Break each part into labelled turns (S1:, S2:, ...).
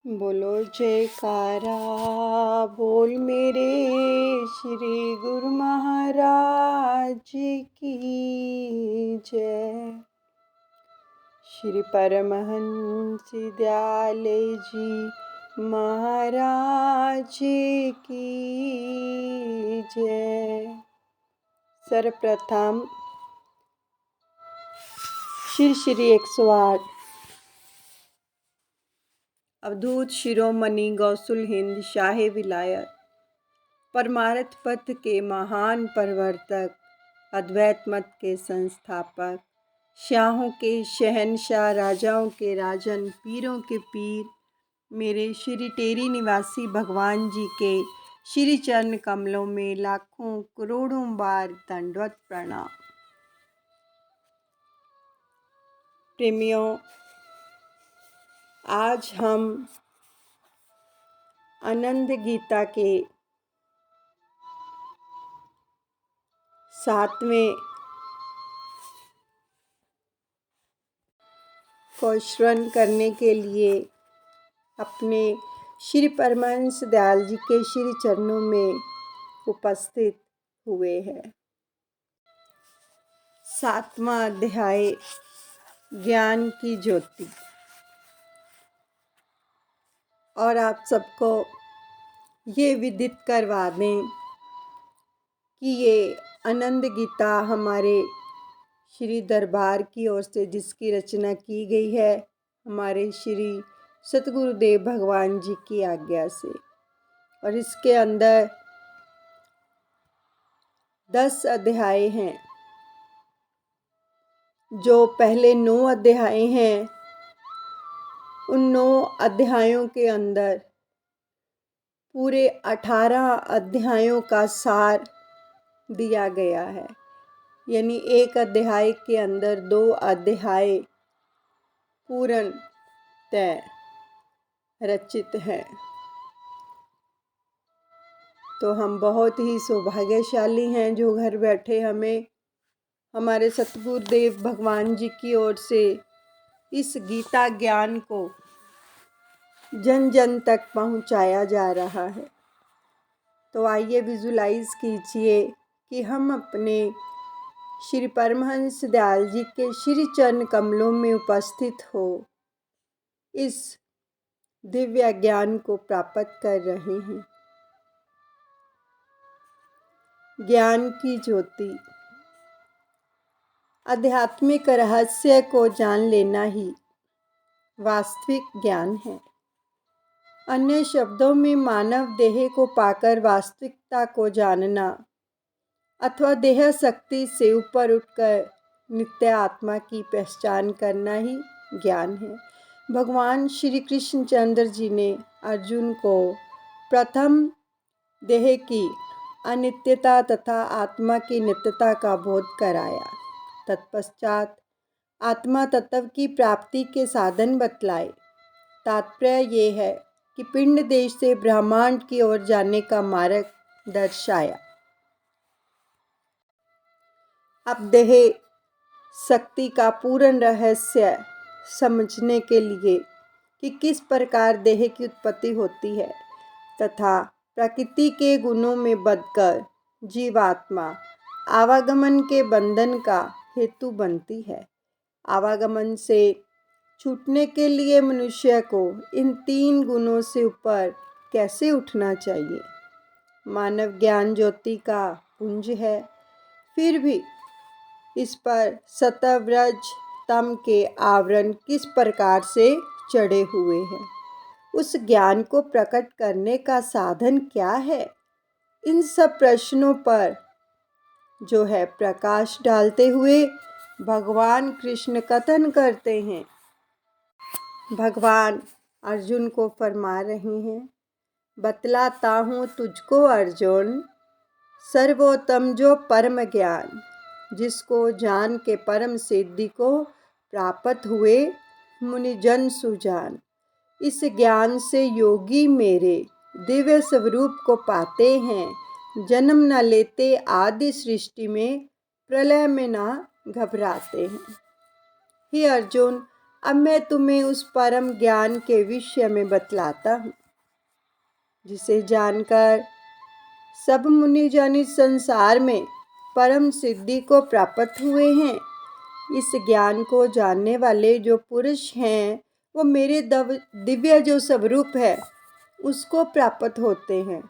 S1: बोलो जयकारा बोल मेरे श्री गुरु महाराज की जय। श्री परमहंस दयाले जी महाराज की जय। सर्वप्रथम श्री 108 अवधूत शिरोमणि गौसुल हिंद शाह विलायत परमार्थ पथ के महान प्रवर्तक, अद्वैत मत के संस्थापक, शाहों के शहंशाह, राजाओं के राजन, पीरों के पीर, मेरे श्री टेरी निवासी भगवान जी के श्री चरण कमलों में लाखों करोड़ों बार दंडवत प्रणाम। प्रेमियों, आज हम आनंद गीता के 7वें को श्रवण करने के लिए अपने श्री परमहंस दयाल जी के श्री चरणों में उपस्थित हुए हैं। 7वां अध्याय ज्ञान की ज्योति। और आप सबको ये विदित करवा दें कि ये आनंद गीता हमारे श्री दरबार की ओर से जिसकी रचना की गई है, हमारे श्री सतगुरुदेव भगवान जी की आज्ञा से, और इसके अंदर 10 अध्याय हैं। जो पहले 9 अध्याय हैं, उन 9 अध्यायों के अंदर पूरे 18 अध्यायों का सार दिया गया है। यानी एक अध्याय के अंदर 2 अध्याय पूर्णतः रचित हैं। तो हम बहुत ही सौभाग्यशाली हैं जो घर बैठे हमें हमारे सतगुरुदेव भगवान जी की ओर से इस गीता ज्ञान को जन जन तक पहुंचाया जा रहा है। तो आइए विजुलाइज कीजिए कि हम अपने श्री परमहंस दयाल जी के श्री चरण कमलों में उपस्थित हो इस दिव्य ज्ञान को प्राप्त कर रहे हैं। ज्ञान की ज्योति। आध्यात्मिक रहस्य को जान लेना ही वास्तविक ज्ञान है। अन्य शब्दों में मानव देह को पाकर वास्तविकता को जानना अथवा देह शक्ति से ऊपर उठकर नित्य आत्मा की पहचान करना ही ज्ञान है। भगवान श्री कृष्णचंद्र जी ने अर्जुन को प्रथम देह की अनित्यता तथा आत्मा की नित्यता का बोध कराया। तत्पश्चात आत्मा तत्व की प्राप्ति के साधन बतलाए। तात्पर्य ये है कि पिंड देश से ब्रह्मांड की ओर जाने का मार्ग दर्शाया। अब देह शक्ति का पूर्ण रहस्य समझने के लिए कि किस प्रकार देह की उत्पत्ति होती है तथा प्रकृति के गुणों में बंधकर जीवात्मा आवागमन के बंधन का हेतु बनती है। आवागमन से छूटने के लिए मनुष्य को इन 3 गुणों से ऊपर कैसे उठना चाहिए। मानव ज्ञान ज्योति का पुंज है, फिर भी इस पर सतव्रज तम के आवरण किस प्रकार से चढ़े हुए हैं। उस ज्ञान को प्रकट करने का साधन क्या है। इन सब प्रश्नों पर जो है प्रकाश डालते हुए भगवान कृष्ण कथन करते हैं। भगवान अर्जुन को फरमा रहे हैं, बतलाता हूँ तुझको अर्जुन सर्वोत्तम जो परम ज्ञान, जिसको जान के परम सिद्धि को प्राप्त हुए मुनिजन सुजान। इस ज्ञान से योगी मेरे दिव्य स्वरूप को पाते हैं, जन्म न लेते आदि सृष्टि में, प्रलय में न घबराते हैं। हे अर्जुन, अब मैं तुम्हें उस परम ज्ञान के विषय में बतलाता हूँ, जिसे जानकर सब मुनि जन इस संसार में परम सिद्धि को प्राप्त हुए हैं। इस ज्ञान को जानने वाले जो पुरुष हैं वो मेरे दिव्य जो स्वरूप है उसको प्राप्त होते हैं।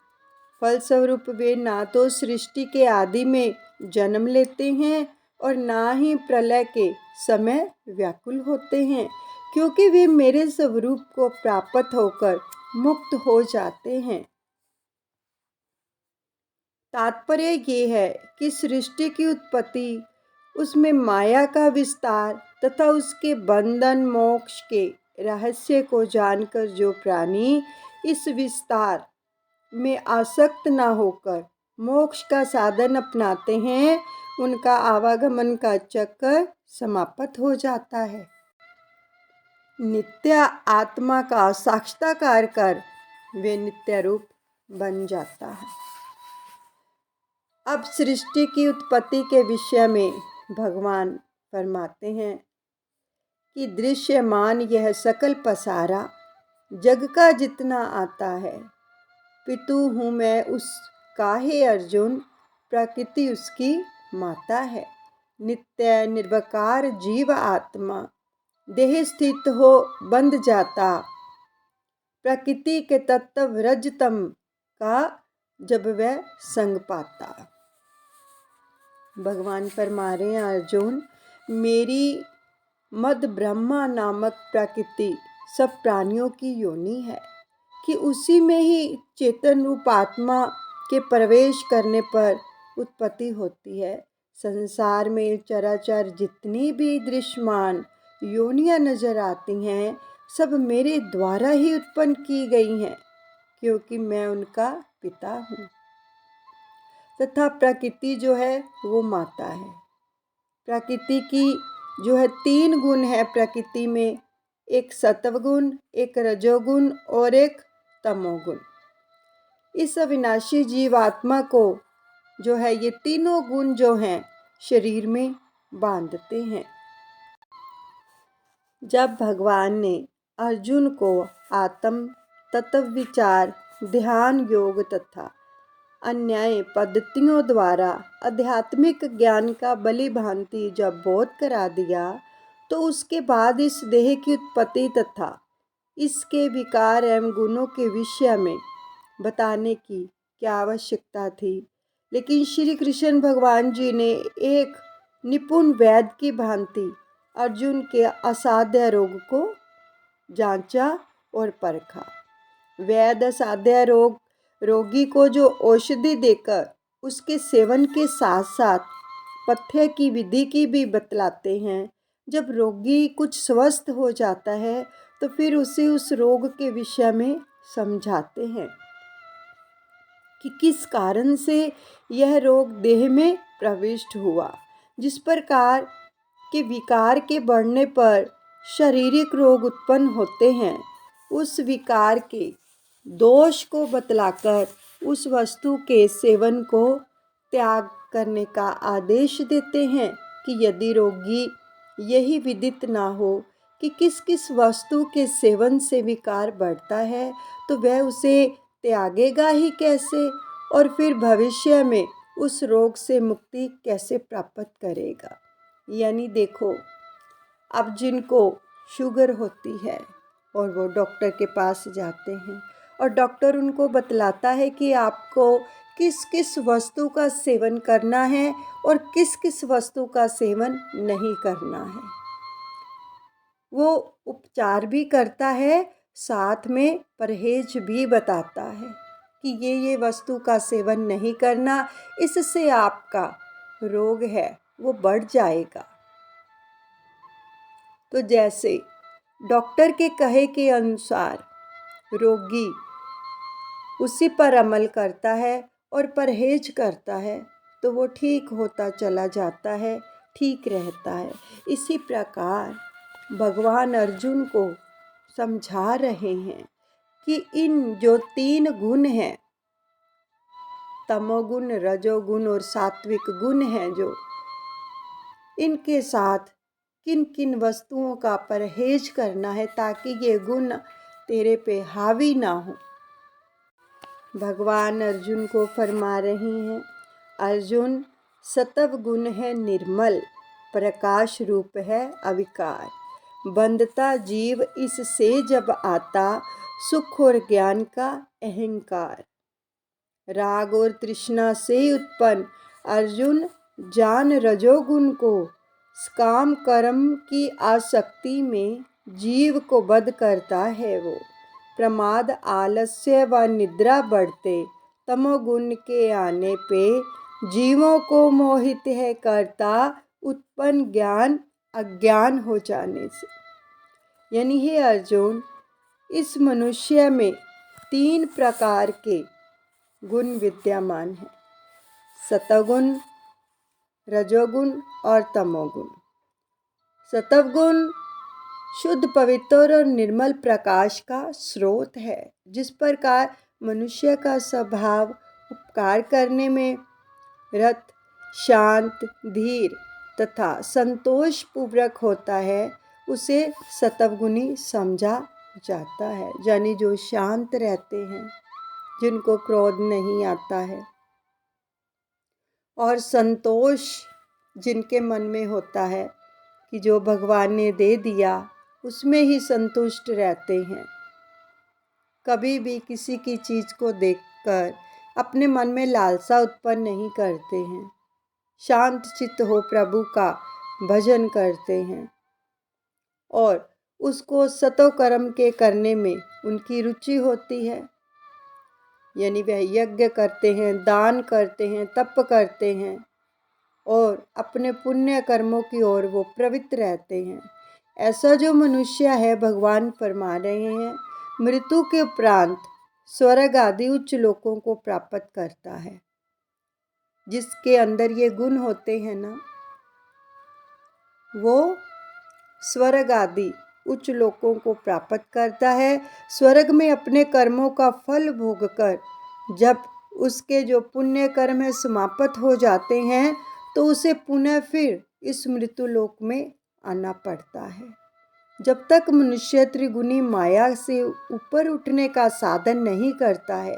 S1: फलस्वरूप वे ना तो सृष्टि के आदि में जन्म लेते हैं और ना ही प्रलय के समय व्याकुल होते हैं, क्योंकि वे मेरे स्वरूप को प्राप्त होकर मुक्त हो जाते हैं। तात्पर्य ये है कि सृष्टि की उत्पत्ति, उसमें माया का विस्तार तथा उसके बंधन मोक्ष के रहस्य को जानकर जो प्राणी इस विस्तार में आसक्त न होकर मोक्ष का साधन अपनाते हैं, उनका आवागमन का चक्कर समाप्त हो जाता है। नित्य आत्मा का साक्षात्कार कर वे नित्य रूप बन जाता है। अब सृष्टि की उत्पत्ति के विषय में भगवान फरमाते हैं कि दृश्यमान यह सकल पसारा जग का जितना आता है, पितु हूँ मैं उसका हे अर्जुन, प्रकृति उसकी माता है। नित्य निर्विकार जीव आत्मा देह स्थित हो बंध जाता, प्रकृति के तत्व रजतम का जब वह संग पाता। भगवान फरमा रहे हैं अर्जुन, मेरी मद ब्रह्मा नामक प्रकृति सब प्राणियों की योनि है कि उसी में ही चेतन रूप आत्मा के प्रवेश करने पर उत्पत्ति होती है। संसार में चराचर जितनी भी दृश्यमान योनियां नजर आती हैं, सब मेरे द्वारा ही उत्पन्न की गई हैं, क्योंकि मैं उनका पिता हूँ। तथा प्रकृति जो है वो माता है। प्रकृति की जो है 3 गुण है प्रकृति में, एक सत्वगुण, एक रजोगुण और एक तमोगुण। इस अविनाशी जीवात्मा को जो है ये तीनों गुण जो हैं शरीर में बांधते हैं। जब भगवान ने अर्जुन को आत्म तत्व विचार, ध्यान योग तथा अन्य पद्धतियों द्वारा आध्यात्मिक ज्ञान का भली भांति जब बोध करा दिया, तो उसके बाद इस देह की उत्पत्ति तथा इसके विकार एवं गुणों के विषय में बताने की क्या आवश्यकता थी। लेकिन श्री कृष्ण भगवान जी ने एक निपुण वैद्य की भांति अर्जुन के असाध्य रोग को जांचा और परखा। वैद्य असाध्य रोगी को जो औषधि देकर उसके सेवन के साथ साथ पथ्य की विधि की भी बतलाते हैं। जब रोगी कुछ स्वस्थ हो जाता है तो फिर उसे उस रोग के विषय में समझाते हैं कि किस कारण से यह रोग देह में प्रविष्ट हुआ। जिस प्रकार के विकार के बढ़ने पर शारीरिक रोग उत्पन्न होते हैं, उस विकार के दोष को बतलाकर उस वस्तु के सेवन को त्याग करने का आदेश देते हैं कि यदि रोगी यही विदित ना हो कि किस किस वस्तु के सेवन से विकार बढ़ता है, तो वह उसे त्यागेगा ही कैसे और फिर भविष्य में उस रोग से मुक्ति कैसे प्राप्त करेगा। यानी देखो, अब जिनको शुगर होती है और वो डॉक्टर के पास जाते हैं और डॉक्टर उनको बतलाता है कि आपको किस किस वस्तु का सेवन करना है और किस किस वस्तु का सेवन नहीं करना है। वो उपचार भी करता है, साथ में परहेज भी बताता है कि ये वस्तु का सेवन नहीं करना, इससे आपका रोग है वो बढ़ जाएगा। तो जैसे डॉक्टर के कहे के अनुसार रोगी उसी पर अमल करता है और परहेज करता है तो वो ठीक होता चला जाता है, ठीक रहता है। इसी प्रकार भगवान अर्जुन को समझा रहे हैं कि इन जो 3 गुण हैं, तमोगुण, रजोगुण और सात्विक गुण हैं, जो इनके साथ किन किन वस्तुओं का परहेज करना है ताकि ये गुण तेरे पे हावी ना हो। भगवान अर्जुन को फरमा रही हैं, अर्जुन सतव गुण है निर्मल, प्रकाश रूप है अविकार, बंधता जीव इससे जब आता, सुख और ज्ञान का अहंकार। राग और तृष्णा से उत्पन्न अर्जुन जान रजोगुण को, काम कर्म की आसक्ति में जीव को बद्ध करता है वो। प्रमाद आलस्य व निद्रा बढ़ते, तमोगुण के आने पे जीवों को मोहित है करता, उत्पन्न ज्ञान अज्ञान हो जाने से। यानी हे अर्जुन, इस मनुष्य में 3 प्रकार के गुण विद्यमान हैं, सतोगुण, रजोगुण और तमोगुण। सतोगुण शुद्ध पवित्र और निर्मल प्रकाश का स्रोत है। जिस प्रकार मनुष्य का स्वभाव उपकार करने में रत, शांत, धीर तथा संतोष पूर्वक होता है, उसे सतोगुणी समझा जाता है। यानी जो शांत रहते हैं, जिनको क्रोध नहीं आता है, और संतोष जिनके मन में होता है कि जो भगवान ने दे दिया उसमें ही संतुष्ट रहते हैं। कभी भी किसी की चीज़ को देखकर अपने मन में लालसा उत्पन्न नहीं करते हैं। शांत चित्त हो प्रभु का भजन करते हैं और उसको सतो कर्म के करने में उनकी रुचि होती है। यानी वह यज्ञ करते हैं, दान करते हैं, तप करते हैं और अपने पुण्य कर्मों की ओर वो प्रवृत्त रहते हैं। ऐसा जो मनुष्य है, भगवान फरमा रहे हैं, मृत्यु के उपरांत स्वर्ग आदि उच्च लोकों को प्राप्त करता है। जिसके अंदर ये गुण होते हैं ना, वो स्वर्ग आदि उच्च लोकों को प्राप्त करता है। स्वर्ग में अपने कर्मों का फल भोगकर जब उसके जो पुण्य कर्म है समाप्त हो जाते हैं, तो उसे पुनः फिर इस मृत्यु लोक में आना पड़ता है। जब तक मनुष्य त्रिगुणी माया से ऊपर उठने का साधन नहीं करता है,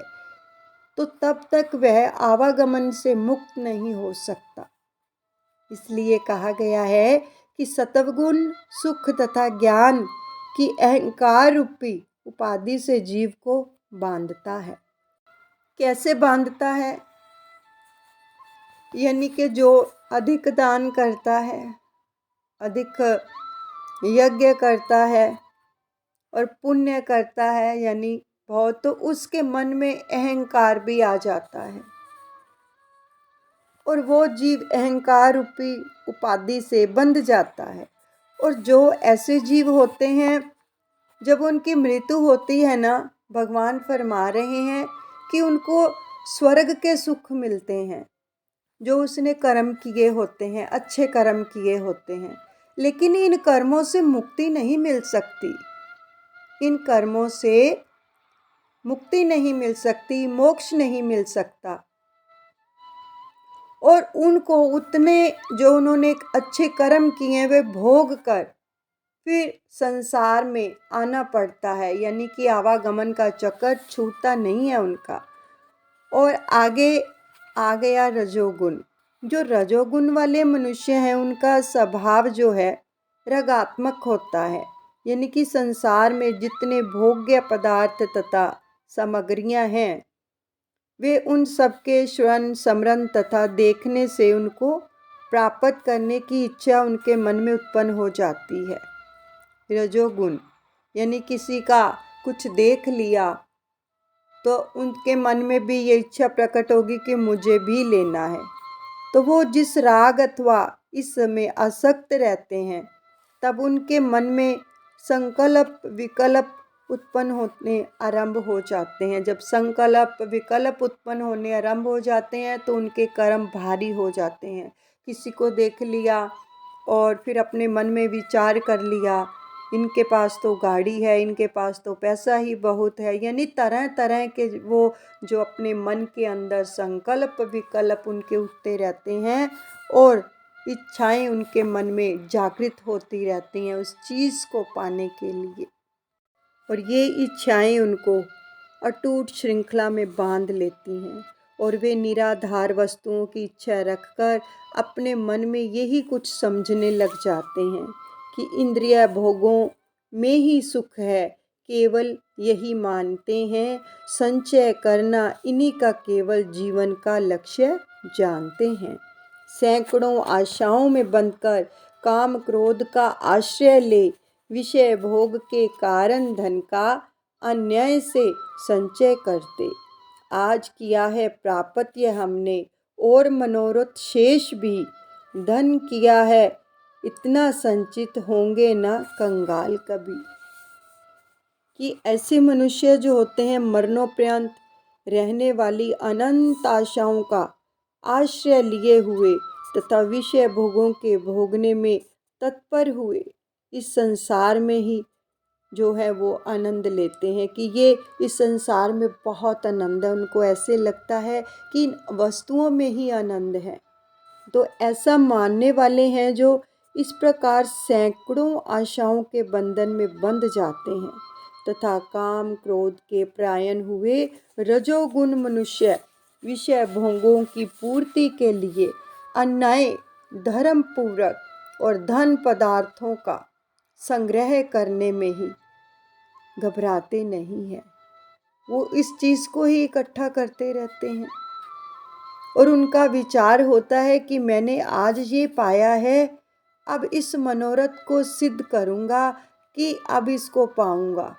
S1: तो तब तक वह आवागमन से मुक्त नहीं हो सकता। इसलिए कहा गया है कि सत्वगुण सुख तथा ज्ञान की अहंकार रूपी उपाधि से जीव को बांधता है। कैसे बांधता है? यानी कि जो अधिक दान करता है, अधिक यज्ञ करता है और पुण्य करता है, यानी बहुत, तो उसके मन में अहंकार भी आ जाता है और वो जीव अहंकार रूपी उपाधि से बंध जाता है। और जो ऐसे जीव होते हैं, जब उनकी मृत्यु होती है ना, भगवान फरमा रहे हैं कि उनको स्वर्ग के सुख मिलते हैं, जो उसने कर्म किए होते हैं, अच्छे कर्म किए होते हैं। लेकिन इन कर्मों से मुक्ति नहीं मिल सकती, इन कर्मों से मुक्ति नहीं मिल सकती, मोक्ष नहीं मिल सकता। और उनको उतने जो उन्होंने अच्छे कर्म किए वे भोग कर फिर संसार में आना पड़ता है। यानी कि आवागमन का चक्कर छूटता नहीं है उनका। और आगे आ गया रजोगुण। जो रजोगुण वाले मनुष्य हैं, उनका स्वभाव जो है रागात्मक होता है। यानी कि संसार में जितने भोग्य पदार्थ तथा सामग्रियां हैं, वे उन सबके श्रवण स्मरण तथा देखने से उनको प्राप्त करने की इच्छा उनके मन में उत्पन्न हो जाती है। रजोगुण यानी किसी का कुछ देख लिया तो उनके मन में भी ये इच्छा प्रकट होगी कि मुझे भी लेना है। तो वो जिस राग अथवा इसमें आसक्त रहते हैं, तब उनके मन में संकल्प विकल्प उत्पन्न होने आरंभ हो जाते हैं। जब संकल्प विकल्प उत्पन्न होने आरंभ हो जाते हैं, तो उनके कर्म भारी हो जाते हैं। किसी को देख लिया और फिर अपने मन में विचार कर लिया, इनके पास तो गाड़ी है, इनके पास तो पैसा ही बहुत है। यानी तरह तरह के वो जो अपने मन के अंदर संकल्प विकल्प उनके उठते रहते हैं और इच्छाएं उनके मन में जागृत होती रहती हैं उस चीज़ को पाने के लिए, और ये इच्छाएं उनको अटूट श्रृंखला में बांध लेती हैं और वे निराधार वस्तुओं की इच्छा रखकर अपने मन में यही कुछ समझने लग जाते हैं कि इंद्रिय भोगों में ही सुख है, केवल यही मानते हैं। संचय करना इन्हीं का केवल जीवन का लक्ष्य जानते हैं। सैकड़ों आशाओं में बंधकर काम क्रोध का आश्रय ले विषय भोग के कारण धन का अन्याय से संचय करते। आज किया है प्राप्त हमने और मनोरथ शेष भी, धन किया है इतना संचित होंगे न कंगाल कभी। कि ऐसे मनुष्य जो होते हैं मरणोपरांत रहने वाली अनंत आशाओं का आश्रय लिए हुए तथा विषय भोगों के भोगने में तत्पर हुए इस संसार में ही जो है वो आनंद लेते हैं कि ये इस संसार में बहुत आनंद है। उनको ऐसे लगता है कि इन वस्तुओं में ही आनंद है। तो ऐसा मानने वाले हैं जो इस प्रकार सैकड़ों आशाओं के बंधन में बंध जाते हैं तथा काम क्रोध के परायण हुए रजोगुण मनुष्य विषय भोगों की पूर्ति के लिए अन्याय धर्म पूर्वक और धन पदार्थों का संग्रह करने में ही घबराते नहीं हैं। वो इस चीज़ को ही इकट्ठा करते रहते हैं और उनका विचार होता है कि मैंने आज ये पाया है, अब इस मनोरथ को सिद्ध करूँगा कि अब इसको पाऊँगा,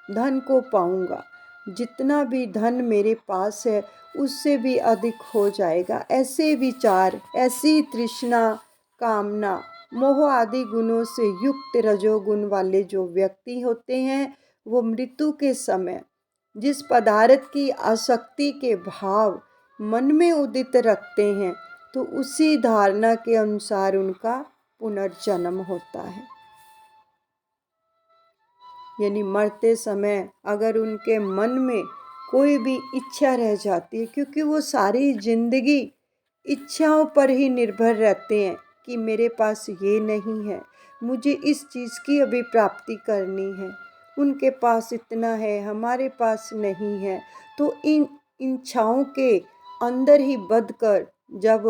S1: धन को पाऊँगा। जितना भी धन मेरे पास है उससे भी अधिक हो जाएगा। ऐसे विचार, ऐसी तृष्णा, कामना, मोह आदि गुणों से युक्त रजोगुण वाले जो व्यक्ति होते हैं वो मृत्यु के समय जिस पदार्थ की आसक्ति के भाव मन में उदित रखते हैं तो उसी धारणा के अनुसार उनका पुनर्जन्म होता है। यानी मरते समय अगर उनके मन में कोई भी इच्छा रह जाती है, क्योंकि वो सारी जिंदगी इच्छाओं पर ही निर्भर रहते हैं कि मेरे पास ये नहीं है, मुझे इस चीज़ की अभी प्राप्ति करनी है, उनके पास इतना है हमारे पास नहीं है। तो इन इच्छाओं के अंदर ही बंध कर जब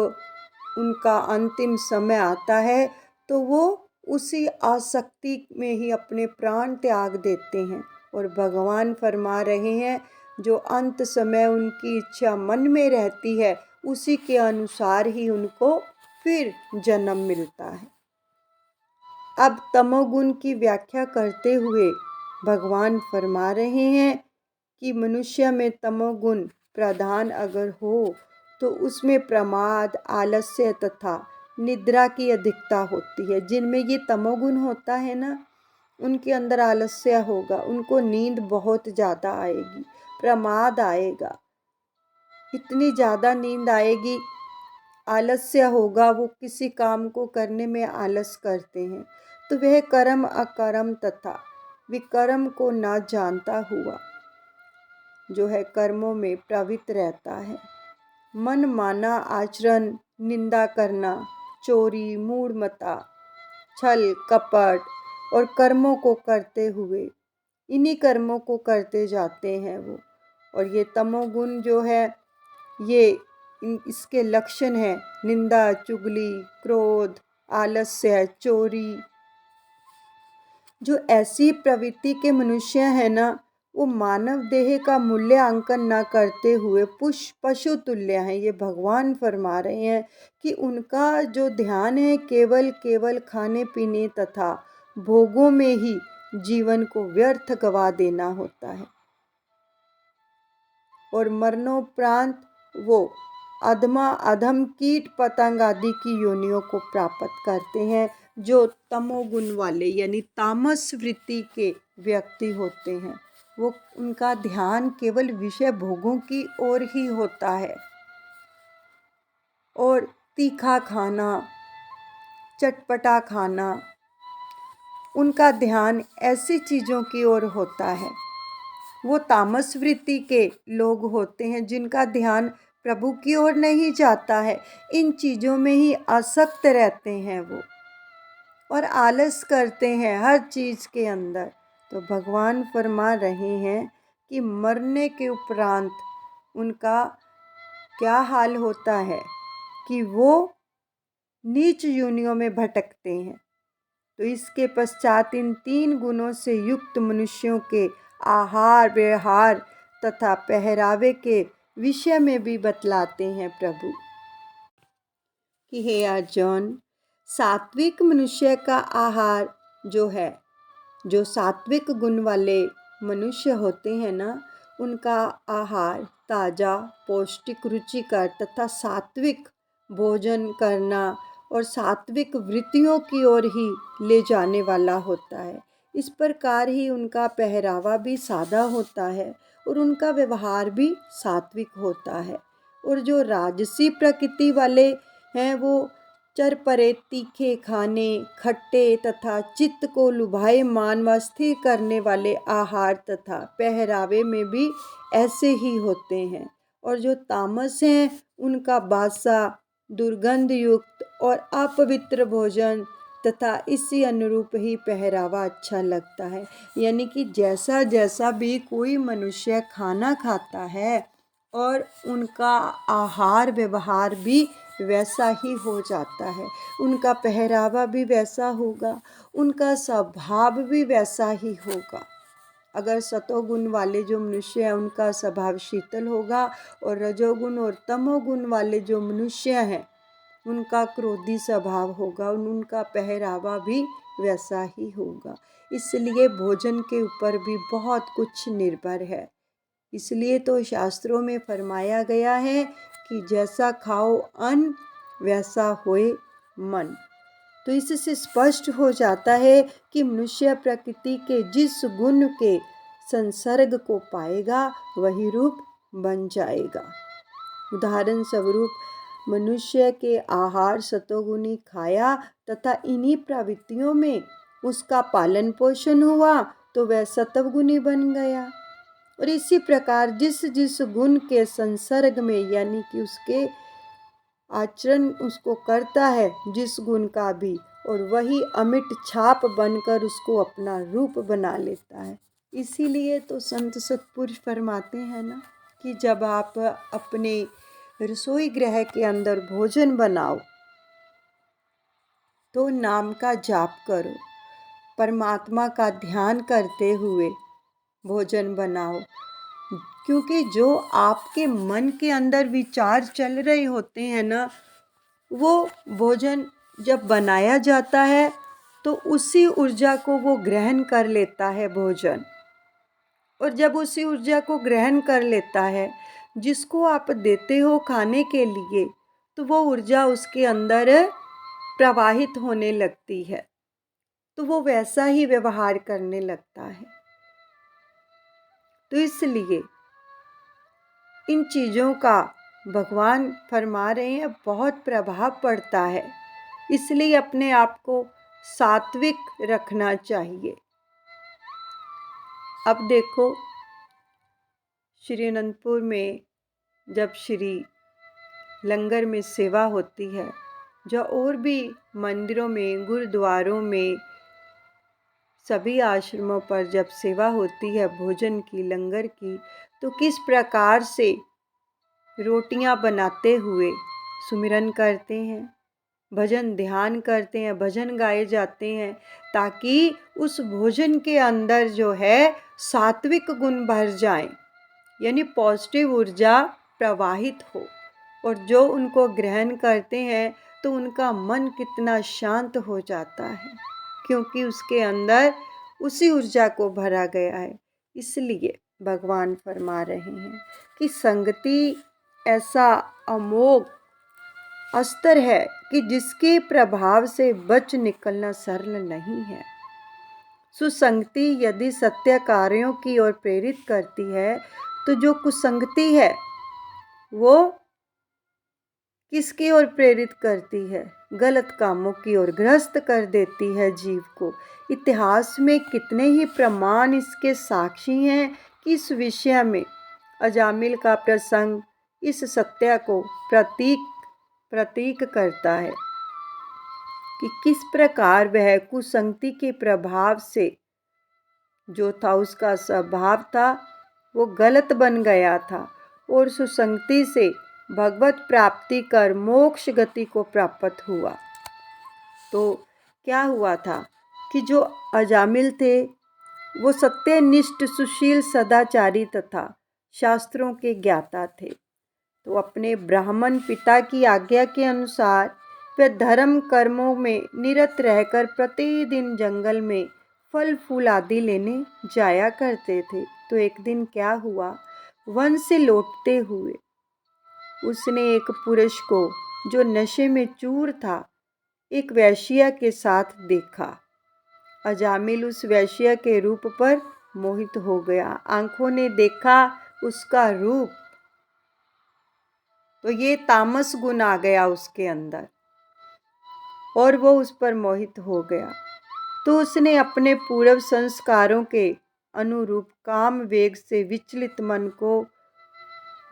S1: उनका अंतिम समय आता है तो वो उसी आसक्ति में ही अपने प्राण त्याग देते हैं। और भगवान फरमा रहे हैं जो अंत समय उनकी इच्छा मन में रहती है उसी के अनुसार ही उनको फिर जन्म मिलता है। अब तमोगुण की व्याख्या करते हुए भगवान फरमा रहे हैं कि मनुष्य में तमोगुण प्रधान अगर हो तो उसमें प्रमाद, आलस्य तथा निद्रा की अधिकता होती है। जिनमें ये तमोगुण होता है ना उनके अंदर आलस्य होगा, उनको नींद बहुत ज़्यादा आएगी, प्रमाद आएगा, इतनी ज़्यादा नींद आएगी, आलस्य होगा, वो किसी काम को करने में आलस करते हैं। तो वह कर्म अकर्म तथा विकर्म को ना जानता हुआ जो है कर्मों में प्रवृत्त रहता है। मन माना आचरण, निंदा करना, चोरी, मूढ़मता, छल कपट और कर्मों को करते हुए इन्हीं कर्मों को करते जाते हैं वो। और ये तमोगुण जो है ये इसके लक्षण हैं निंदा, चुगली, क्रोध, आलस्य, चोरी। जो ऐसी प्रवृत्ति के मनुष्य हैं ना वो मानव देह का मूल्यांकन न करते हुए पशु तुल्य हैं। ये भगवान फरमा रहे हैं कि उनका जो ध्यान है केवल खाने पीने तथा भोगों में ही जीवन को व्यर्थ गवा देना होता है। और मरणोपरांत वो अधम कीट पतंग आदि की योनियों को प्राप्त करते हैं जो तमोगुण वाले यानी तामस वृत्ति के व्यक्ति होते हैं। वो उनका ध्यान केवल विषय भोगों की ओर ही होता है और तीखा खाना, चटपटा खाना, उनका ध्यान ऐसी चीज़ों की ओर होता है। वो तामस वृत्ति के लोग होते हैं जिनका ध्यान प्रभु की ओर नहीं जाता है, इन चीज़ों में ही आसक्त रहते हैं वो और आलस करते हैं हर चीज़ के अंदर। तो भगवान फरमा रहे हैं कि मरने के उपरांत उनका क्या हाल होता है कि वो नीच योनियों में भटकते हैं। तो इसके पश्चात इन 3 गुणों से युक्त मनुष्यों के आहार, व्यवहार तथा पहरावे के विषय में भी बतलाते हैं प्रभु कि हे अर्जुन, सात्विक मनुष्य का आहार जो है, जो सात्विक गुण वाले मनुष्य होते हैं ना, उनका आहार ताज़ा, पौष्टिक, रुचिकर तथा सात्विक भोजन करना और सात्विक वृत्तियों की ओर ही ले जाने वाला होता है। इस प्रकार ही उनका पहरावा भी सादा होता है और उनका व्यवहार भी सात्विक होता है। और जो राजसी प्रकृति वाले हैं वो चरपरे, तीखे खाने, खट्टे तथा चित्त को लुभायमान व स्थिर करने वाले आहार तथा पहरावे में भी ऐसे ही होते हैं। और जो तामस हैं उनका बासा, दुर्गंध युक्त और अपवित्र भोजन तथा इसी अनुरूप ही पहरावा अच्छा लगता है। यानी कि जैसा जैसा भी कोई मनुष्य खाना खाता है और उनका आहार व्यवहार भी वैसा ही हो जाता है, उनका पहरावा भी वैसा होगा, उनका स्वभाव भी वैसा ही होगा। अगर सतोगुण वाले जो मनुष्य हैं उनका स्वभाव शीतल होगा और रजोगुण और तमोगुण वाले जो मनुष्य हैं उनका क्रोधी स्वभाव होगा और उनका पहरावा भी वैसा ही होगा। इसलिए भोजन के ऊपर भी बहुत कुछ निर्भर है। इसलिए तो शास्त्रों में फरमाया गया है कि जैसा खाओ अन्न वैसा होए मन। तो इससे स्पष्ट हो जाता है कि मनुष्य प्रकृति के जिस गुण के संसर्ग को पाएगा वही रूप बन जाएगा। उदाहरण स्वरूप मनुष्य के आहार सतोगुणी खाया तथा इन्हीं प्रवृत्तियों में उसका पालन पोषण हुआ तो वह सतोगुणी बन गया। और इसी प्रकार जिस जिस गुण के संसर्ग में यानी कि उसके आचरण उसको करता है जिस गुण का भी, और वही अमिट छाप बनकर उसको अपना रूप बना लेता है। इसीलिए तो संत सत्पुरुष फरमाते हैं ना कि जब आप अपने रसोई गृह के अंदर भोजन बनाओ तो नाम का जाप करो, परमात्मा का ध्यान करते हुए भोजन बनाओ। क्योंकि जो आपके मन के अंदर विचार चल रहे होते हैं ना, वो भोजन जब बनाया जाता है तो उसी ऊर्जा को वो ग्रहण कर लेता है भोजन। और जब उसी ऊर्जा को ग्रहण कर लेता है जिसको आप देते हो खाने के लिए, तो वो ऊर्जा उसके अंदर प्रवाहित होने लगती है, तो वो वैसा ही व्यवहार करने लगता है। तो इसलिए इन चीज़ों का भगवान फरमा रहे हैं बहुत प्रभाव पड़ता है। इसलिए अपने आप को सात्विक रखना चाहिए। अब देखो श्री अनंतपुर में जब श्री लंगर में सेवा होती है, जो और भी मंदिरों में, गुरुद्वारों में, सभी आश्रमों पर जब सेवा होती है भोजन की, लंगर की, तो किस प्रकार से रोटियां बनाते हुए सुमिरन करते हैं, भजन ध्यान करते हैं, भजन गाए जाते हैं, ताकि उस भोजन के अंदर जो है सात्विक गुण भर जाएं, यानी पॉजिटिव ऊर्जा प्रवाहित हो। और जो उनको ग्रहण करते हैं तो उनका मन कितना शांत हो जाता है, क्योंकि उसके अंदर उसी ऊर्जा को भरा गया है। इसलिए भगवान फरमा रहे हैं कि संगति ऐसा अमोघ अस्त्र है कि जिसके प्रभाव से बच निकलना सरल नहीं है। सुसंगति यदि सत्य कार्यों की ओर प्रेरित करती है, तो जो कुसंगति है वो किसकी ओर प्रेरित करती है? गलत कामों की ओर ग्रस्त कर देती है जीव को। इतिहास में कितने ही प्रमाण इसके साक्षी हैं कि इस विषय में अजामिल का प्रसंग, इस सत्य को प्रतीक करता है कि किस प्रकार वह कुसंगति के प्रभाव से जो था उसका स्वभाव था वो गलत बन गया था और सुसंगति से भगवत प्राप्ति कर मोक्ष गति को प्राप्त हुआ। तो क्या हुआ था कि जो अजामिल थे वो सत्यनिष्ठ, सुशील, सदाचारी तथा शास्त्रों के ज्ञाता थे। तो अपने ब्राह्मण पिता की आज्ञा के अनुसार वे धर्म कर्मों में निरत रहकर प्रतिदिन जंगल में फल फूल आदि लेने जाया करते थे। तो एक दिन क्या हुआ, वन से लौटते हुए उसने एक पुरुष को जो नशे में चूर था एक वेश्या के साथ देखा। अजामिल उस वेश्या के रूप पर मोहित हो गया। आंखों ने देखा उसका रूप तो ये तामस गुण आ गया उसके अंदर और वो उस पर मोहित हो गया। तो उसने अपने पूर्व संस्कारों के अनुरूप काम वेग से विचलित मन को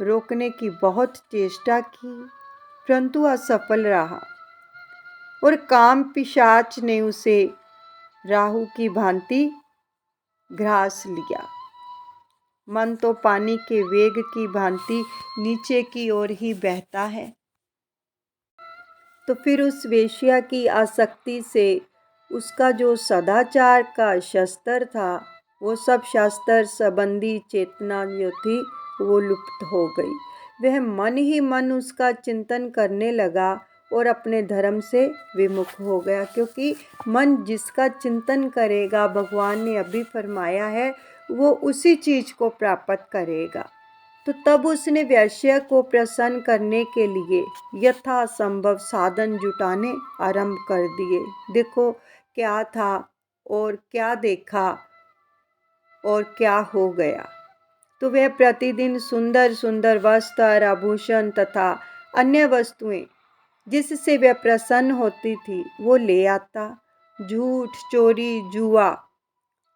S1: रोकने की बहुत चेष्टा की, परंतु असफल रहा और काम पिशाच ने उसे राहु की भांति ग्रास लिया। मन तो पानी के वेग की भांति नीचे की ओर ही बहता है। तो फिर उस वेश्या की आसक्ति से उसका जो सदाचार का शस्त्र था वो सब शास्त्र संबंधी चेतना जो थी वो लुप्त हो गई। वह मन ही मन उसका चिंतन करने लगा और अपने धर्म से विमुख हो गया, क्योंकि मन जिसका चिंतन करेगा, भगवान ने अभी फरमाया है, वो उसी चीज को प्राप्त करेगा। तो तब उसने वेश्या को प्रसन्न करने के लिए यथासंभव साधन जुटाने आरंभ कर दिए। देखो क्या था और क्या देखा और क्या हो गया। तो वह प्रतिदिन सुंदर सुंदर वस्त्र, आभूषण तथा अन्य वस्तुएं जिससे वह प्रसन्न होती थी वो ले आता। झूठ, चोरी, जुआ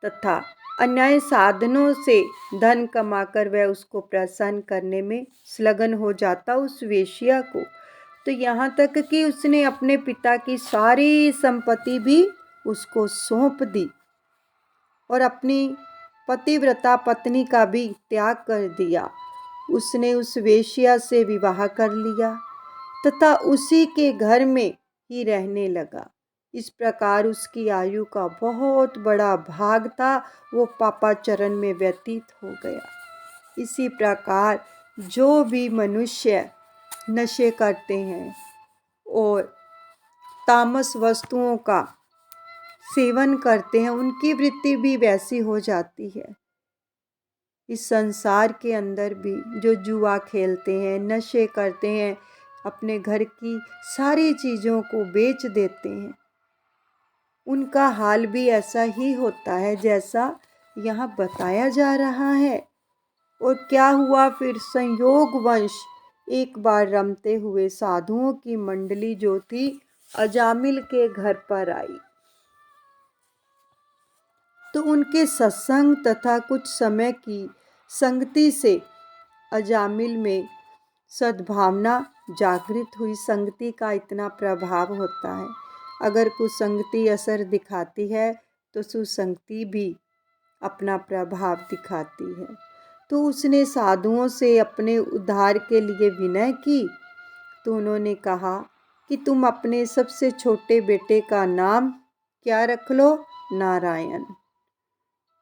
S1: तथा अन्याय साधनों से धन कमाकर वह उसको प्रसन्न करने में संलग्न हो जाता उस वेश्या को। तो यहाँ तक कि उसने अपने पिता की सारी संपत्ति भी उसको सौंप दी और अपनी पतिव्रता पत्नी का भी त्याग कर दिया। उसने उस वेश्या से विवाह कर लिया तथा उसी के घर में ही रहने लगा। इस प्रकार उसकी आयु का बहुत बड़ा भाग था वो पापाचरण में व्यतीत हो गया। इसी प्रकार जो भी मनुष्य नशे करते हैं और तामस वस्तुओं का सेवन करते हैं उनकी वृत्ति भी वैसी हो जाती है। इस संसार के अंदर भी जो जुआ खेलते हैं, नशे करते हैं, अपने घर की सारी चीज़ों को बेच देते हैं, उनका हाल भी ऐसा ही होता है जैसा यहाँ बताया जा रहा है। और क्या हुआ फिर, संयोगवश एक बार रमते हुए साधुओं की मंडली जो थी अजामिल के घर पर आई। तो उनके सत्संग तथा कुछ समय की संगति से अजामिल में सद्भावना जागृत हुई। संगति का इतना प्रभाव होता है, अगर कुसंगति असर दिखाती है तो सुसंगति भी अपना प्रभाव दिखाती है। तो उसने साधुओं से अपने उद्धार के लिए विनय की। तो उन्होंने कहा कि तुम अपने सबसे छोटे बेटे का नाम क्या रख लो, नारायण,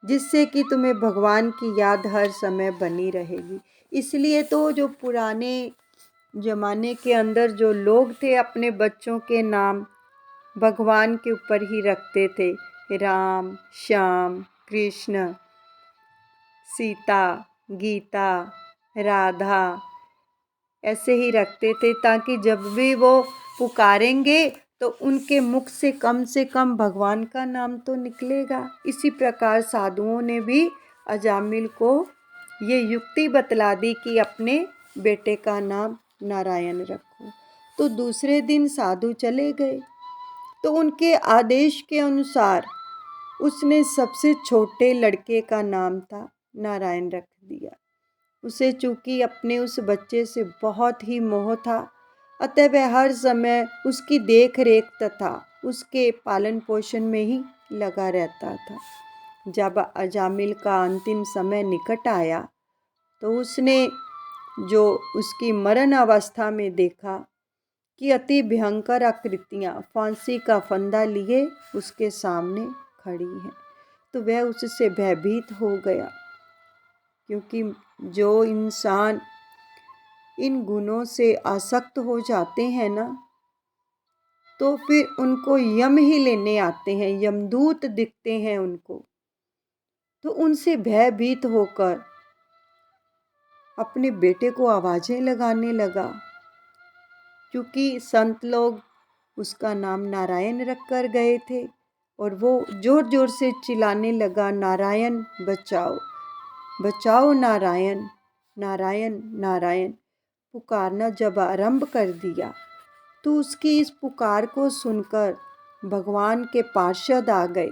S1: जिससे कि तुम्हें भगवान की याद हर समय बनी रहेगी। इसलिए तो जो पुराने ज़माने के अंदर जो लोग थे अपने बच्चों के नाम भगवान के ऊपर ही रखते थे। राम, श्याम, कृष्ण, सीता, गीता, राधा ऐसे ही रखते थे, ताकि जब भी वो पुकारेंगे तो उनके मुख से कम भगवान का नाम तो निकलेगा। इसी प्रकार साधुओं ने भी अजामिल को ये युक्ति बतला दी कि अपने बेटे का नाम नारायण रखो। तो दूसरे दिन साधु चले गए। तो उनके आदेश के अनुसार उसने सबसे छोटे लड़के का नाम था नारायण रख दिया। उसे चूंकि अपने उस बच्चे से बहुत ही मोह था, अतः वह हर समय उसकी देख रेख तथा उसके पालन पोषण में ही लगा रहता था। जब अजामिल का अंतिम समय निकट आया तो उसने जो उसकी मरण अवस्था में देखा कि अति भयंकर आकृतियाँ फांसी का फंदा लिए उसके सामने खड़ी हैं, तो वह उससे भयभीत हो गया। क्योंकि जो इंसान इन गुणों से आसक्त हो जाते हैं ना, तो फिर उनको यम ही लेने आते हैं, यमदूत दिखते हैं उनको। तो उनसे भयभीत होकर अपने बेटे को आवाज़ें लगाने लगा, क्योंकि संत लोग उसका नाम नारायण रख कर गए थे। और वो जोर जोर से चिल्लाने लगा, नारायण बचाओ, बचाओ नारायण, नारायण नारायण। पुकारना जब आरंभ कर दिया तो उसकी इस पुकार को सुनकर भगवान के पार्षद आ गए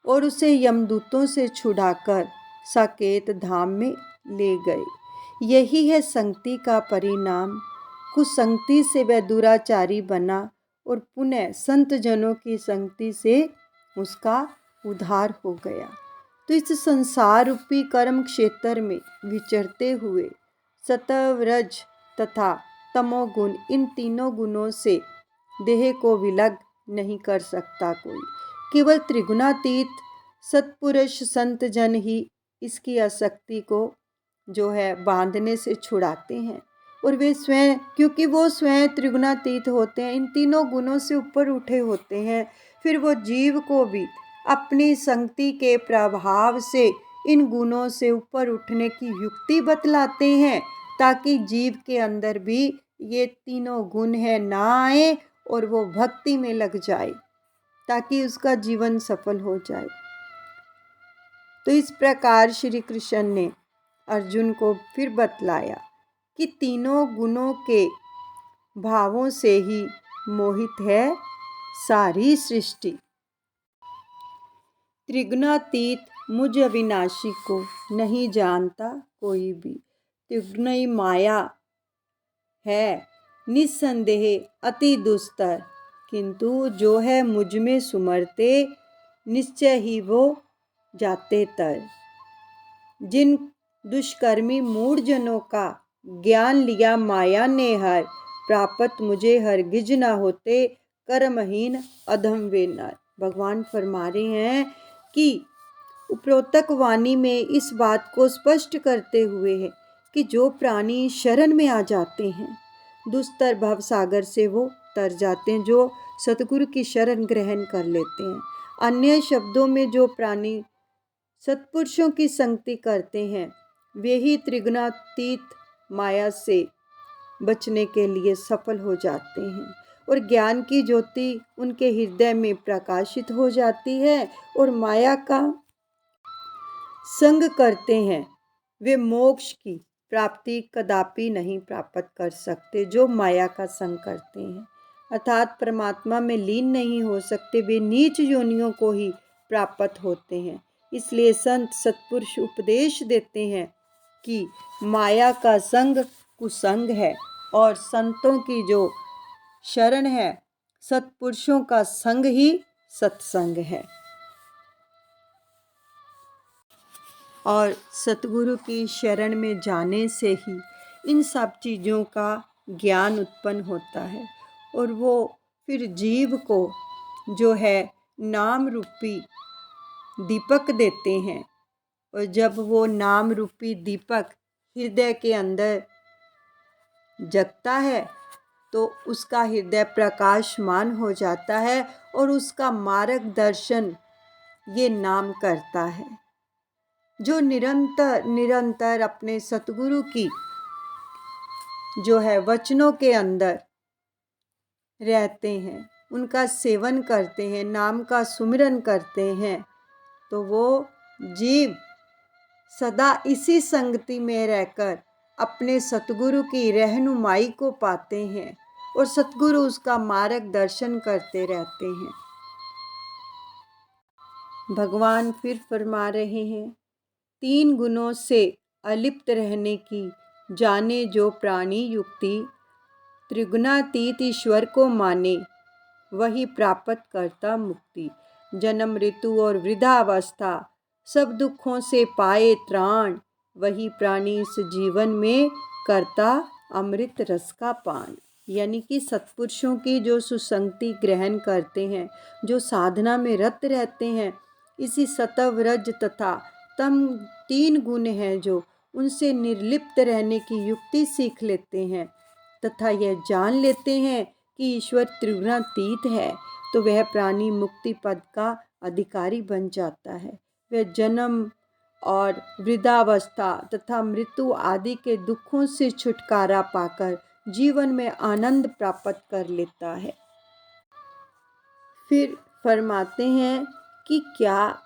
S1: और उसे यमदूतों से छुड़ाकर साकेत धाम में ले गए। यही है संगति का परिणाम। कुसंगति से वह दुराचारी बना और पुनः संत जनों की संगति से उसका उद्धार हो गया। तो इस संसार रूपी कर्म क्षेत्र में विचरते हुए सत्व रज तथा तमोगुण, इन तीनों गुणों से देह को विलग नहीं कर सकता कोई। केवल त्रिगुणातीत सत्पुरुष संत जन ही इसकी आसक्ति को जो है बांधने से छुड़ाते हैं। और वे स्वयं, क्योंकि वो स्वयं त्रिगुणातीत होते हैं, इन तीनों गुणों से ऊपर उठे होते हैं, फिर वो जीव को भी अपनी संगति के प्रभाव से इन गुणों से ऊपर उठने की युक्ति बतलाते हैं, ताकि जीव के अंदर भी ये तीनों गुण है ना आए और वो भक्ति में लग जाए, ताकि उसका जीवन सफल हो जाए। तो इस प्रकार श्री कृष्ण ने अर्जुन को फिर बतलाया कि तीनों गुणों के भावों से ही मोहित है सारी सृष्टि। त्रिगुणातीत मुझ अविनाशी को नहीं जानता कोई भी। त्रिगुणी माया है निस्संदेह अति दुस्तर, किंतु जो है मुझ में सुमरते निश्चय ही वो जाते तर। जिन दुष्कर्मी मूढ़जनों का ज्ञान लिया माया ने हर, प्राप्त मुझे हरगिज न होते कर्महीन अधम वे नर। भगवान फरमा रहे हैं कि उपरोक्त वाणी में इस बात को स्पष्ट करते हुए है कि जो प्राणी शरण में आ जाते हैं, दुस्तर भव सागर से वो तर जाते हैं, जो सतगुरु की शरण ग्रहण कर लेते हैं। अन्य शब्दों में जो प्राणी सत्पुरुषों की संगति करते हैं, वे ही त्रिगुणातीत माया से बचने के लिए सफल हो जाते हैं और ज्ञान की ज्योति उनके हृदय में प्रकाशित हो जाती है और माया का संग करते हैं। वे मोक्ष की प्राप्ति कदापि नहीं प्राप्त कर सकते जो माया का संग करते हैं, अर्थात परमात्मा में लीन नहीं हो सकते। वे नीच योनियों को ही प्राप्त होते हैं। इसलिए संत सत्पुरुष उपदेश देते हैं कि माया का संग कुसंग है और संतों की जो शरण है, सत्पुरुषों का संग ही सत्संग है। और सतगुरु की शरण में जाने से ही इन सब चीज़ों का ज्ञान उत्पन्न होता है और वो फिर जीव को जो है नाम रूपी दीपक देते हैं। और जब वो नाम रूपी दीपक हृदय के अंदर जगता है तो उसका हृदय प्रकाशमान हो जाता है और उसका मार्गदर्शन ये नाम करता है। जो निरंतर निरंतर अपने सतगुरु की जो है वचनों के अंदर रहते हैं, उनका सेवन करते हैं, नाम का सुमिरन करते हैं, तो वो जीव सदा इसी संगति में रहकर अपने सतगुरु की रहनुमाई को पाते हैं और सतगुरु उसका मार्गदर्शन करते रहते हैं। भगवान फिर फरमा रहे हैं, तीन गुणों से अलिप्त रहने की जाने जो प्राणी युक्ति, त्रिगुणातीत ईश्वर को माने, वही प्राप्त करता मुक्ति। जन्म, ऋतु और वृद्धावस्था सब दुखों से पाए त्राण, वही प्राणी इस जीवन में करता अमृत रस का पान। यानी कि सत्पुरुषों की जो सुसंगति ग्रहण करते हैं, जो साधना में रत रहते हैं, इसी सत्व, रज तथा तम तीन गुण हैं जो उनसे निर्लिप्त रहने की युक्ति सीख लेते हैं तथा यह जान लेते हैं कि ईश्वर त्रिगुणातीत है, तो वह प्राणी मुक्ति पद का अधिकारी बन जाता है। वह जन्म और वृद्धावस्था तथा मृत्यु आदि के दुखों से छुटकारा पाकर जीवन में आनंद प्राप्त कर लेता है। फिर फरमाते हैं कि क्या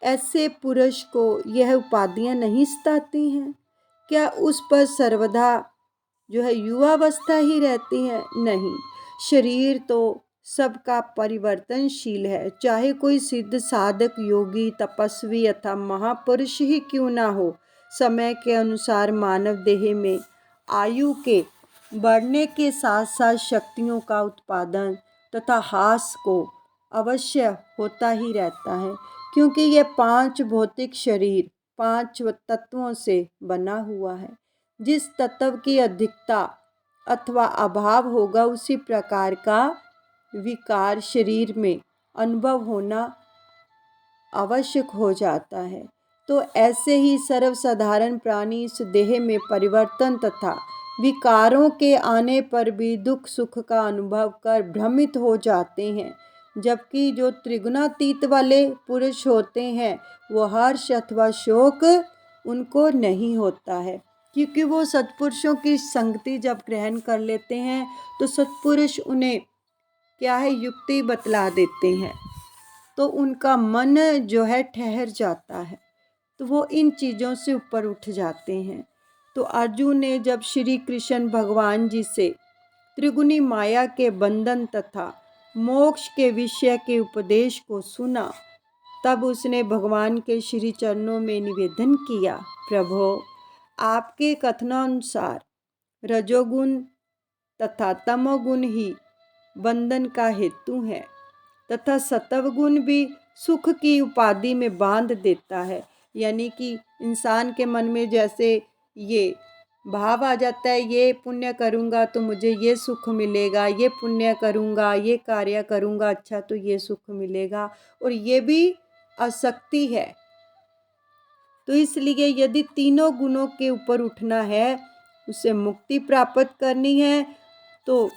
S1: ऐसे पुरुष को यह उपाधियां नहीं सताती हैं? क्या उस पर सर्वदा जो है युवावस्था ही रहती है? नहीं, शरीर तो सबका परिवर्तनशील है, चाहे कोई सिद्ध साधक, योगी, तपस्वी अथवा महापुरुष ही क्यों ना हो। समय के अनुसार मानव देह में आयु के बढ़ने के साथ साथ शक्तियों का उत्पादन तथा ह्रास को अवश्य होता ही रहता है, क्योंकि यह पांच भौतिक शरीर पांच तत्वों से बना हुआ है। जिस तत्व की अधिकता अथवा अभाव होगा, उसी प्रकार का विकार शरीर में अनुभव होना आवश्यक हो जाता है। तो ऐसे ही सर्वसाधारण प्राणी इस देह में परिवर्तन तथा विकारों के आने पर भी दुख सुख का अनुभव कर भ्रमित हो जाते हैं, जबकि जो त्रिगुणातीत वाले पुरुष होते हैं वो हर्ष अथवा शोक उनको नहीं होता है, क्योंकि वो सत्पुरुषों की संगति जब ग्रहण कर लेते हैं तो सत्पुरुष उन्हें क्या है युक्ति बतला देते हैं, तो उनका मन जो है ठहर जाता है, तो वो इन चीज़ों से ऊपर उठ जाते हैं। तो अर्जुन ने जब श्री कृष्ण भगवान जी से त्रिगुणी माया के बंधन तथा मोक्ष के विषय के उपदेश को सुना, तब उसने भगवान के श्री चरणों में निवेदन किया, प्रभो, आपके कथनानुसार रजोगुण तथा तमोगुण ही बंधन का हेतु है तथा सत्वगुण भी सुख की उपाधि में बांध देता है। यानी कि इंसान के मन में जैसे ये भाव आ जाता है, ये पुण्य करूँगा तो मुझे ये सुख मिलेगा, ये पुण्य करूँगा, ये कार्य करूँगा अच्छा तो ये सुख मिलेगा, और ये भी आसक्ति है। तो इसलिए यदि तीनों गुणों के ऊपर उठना है, उसे मुक्ति प्राप्त करनी है, तो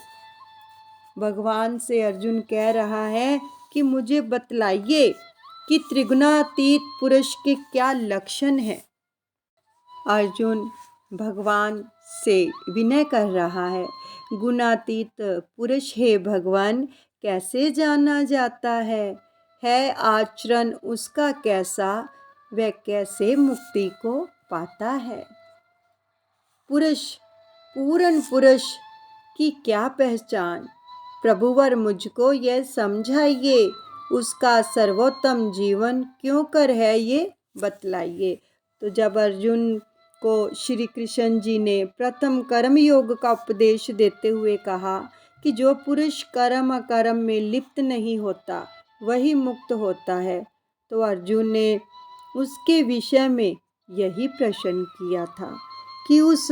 S1: भगवान से अर्जुन कह रहा है कि मुझे बतलाइए कि त्रिगुणातीत पुरुष के क्या लक्षण हैं। अर्जुन भगवान से विनय कर रहा है, गुणातीत पुरुष हे भगवान कैसे जाना जाता है आचरण उसका कैसा, वह कैसे मुक्ति को पाता है। पुरुष, पूर्ण पुरुष की क्या पहचान, प्रभुवर मुझको यह समझाइए, उसका सर्वोत्तम जीवन क्यों कर है ये बतलाइए। तो जब अर्जुन को श्री कृष्ण जी ने प्रथम कर्म योग का उपदेश देते हुए कहा कि जो पुरुष कर्म अकर्म में लिप्त नहीं होता वही मुक्त होता है, तो अर्जुन ने उसके विषय में यही प्रश्न किया था कि उस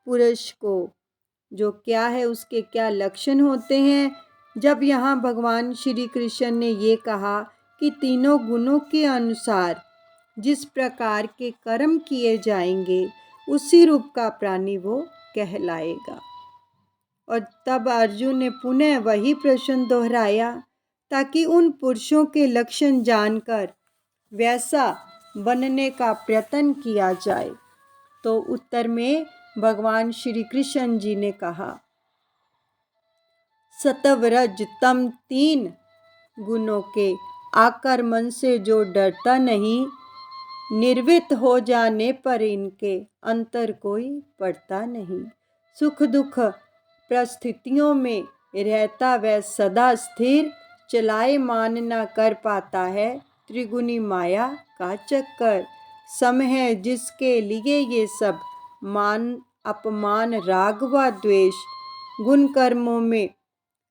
S1: पुरुष को जो क्या है, उसके क्या लक्षण होते हैं। जब यहाँ भगवान श्री कृष्ण ने ये कहा कि तीनों गुणों के अनुसार जिस प्रकार के कर्म किए जाएंगे उसी रूप का प्राणी वो कहलाएगा, और तब अर्जुन ने पुनः वही प्रश्न दोहराया ताकि उन पुरुषों के लक्षण जानकर वैसा बनने का प्रयत्न किया जाए। तो उत्तर में भगवान श्री कृष्ण जी ने कहा, सत्व रज तम तीन गुणों के आक्रमण से जो डरता नहीं, निर्वित हो जाने पर इनके अंतर कोई पड़ता नहीं। सुख दुख परिस्थितियों में रहता वह सदा स्थिर, चलाए मान न कर पाता है त्रिगुणी माया का चक्कर। सम है जिसके लिए ये सब मान अपमान राग व द्वेष गुण कर्मों में